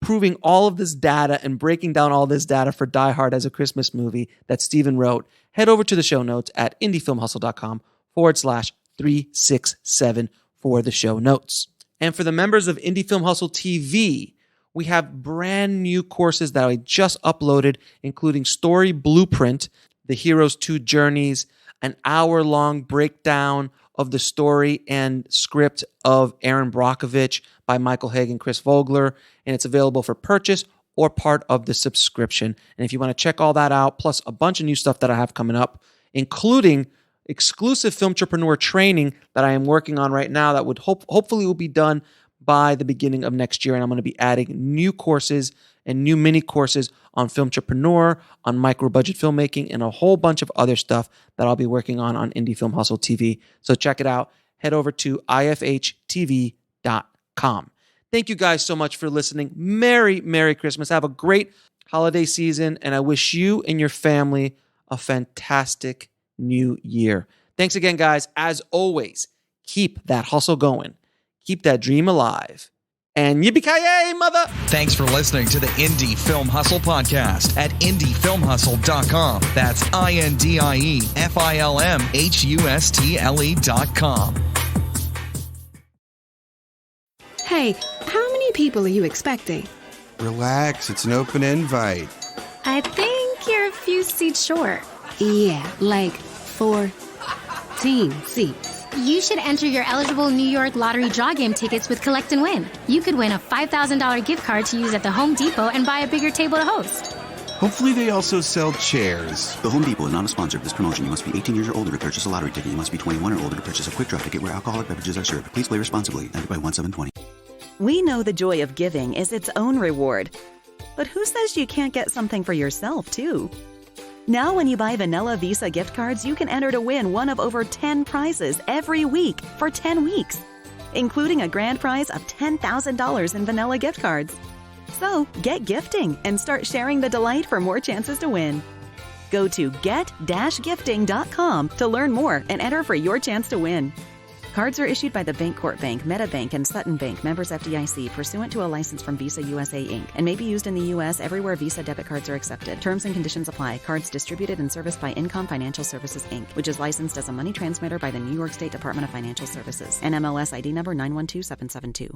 [SPEAKER 6] proving all of this data and breaking down all this data for Die Hard as a Christmas movie that Stephen wrote, head over to the show notes at indiefilmhustle.com/367 for the show notes. And for the members of Indie Film Hustle TV, we have brand new courses that I just uploaded, including Story Blueprint, The Hero's Two Journeys, an hour-long breakdown of the story and script of Aaron Brockovich by Michael Haig and Chris Vogler, and it's available for purchase or part of the subscription. And if you want to check all that out, plus a bunch of new stuff that I have coming up, including exclusive film entrepreneur training that I am working on right now that would hopefully will be done by the beginning of next year. And I'm going to be adding new courses and new mini courses on film entrepreneur, on micro budget filmmaking, and a whole bunch of other stuff that I'll be working on Indie Film Hustle TV. So check it out. Head over to ifhtv.com. Thank you guys so much for listening. Merry, Merry Christmas. Have a great holiday season, and I wish you and your family a fantastic new year. Thanks again, guys. As always, keep that hustle going. Keep that dream alive. And yippee-ki-yay, mother!
[SPEAKER 7] Thanks for listening to the Indie Film Hustle podcast at indiefilmhustle.com. That's INDIEFILMHUSTLE.com.
[SPEAKER 1] Hey, how many people are you expecting?
[SPEAKER 2] Relax, it's an open invite.
[SPEAKER 3] I think you're a few seats short.
[SPEAKER 1] Yeah, like 14 seats.
[SPEAKER 3] You should enter your eligible New York lottery draw game tickets with Collect and Win. You could win a $5,000 gift card to use at the Home Depot and buy a bigger table to host.
[SPEAKER 2] Hopefully they also sell chairs.
[SPEAKER 4] The Home Depot is not a sponsor of this promotion. You must be 18 years or older to purchase a lottery ticket. You must be 21 or older to purchase a quick draw ticket where alcoholic beverages are served. Please play responsibly. Ended by 1/7/20.
[SPEAKER 5] We know the joy of giving is its own reward. But who says you can't get something for yourself, too? Now when you buy Vanilla Visa gift cards, you can enter to win one of over 10 prizes every week for 10 weeks, including a grand prize of $10,000 in Vanilla gift cards. So get gifting and start sharing the delight for more chances to win. Go to get-gifting.com to learn more and enter for your chance to win. Cards are issued by the Bancorp Bank, MetaBank, and Sutton Bank, members FDIC, pursuant to a license from Visa USA Inc., and may be used in the U.S. everywhere Visa debit cards are accepted. Terms and conditions apply. Cards distributed and serviced by Income Financial Services Inc., which is licensed as a money transmitter by the New York State Department of Financial Services. NMLS ID number 912772.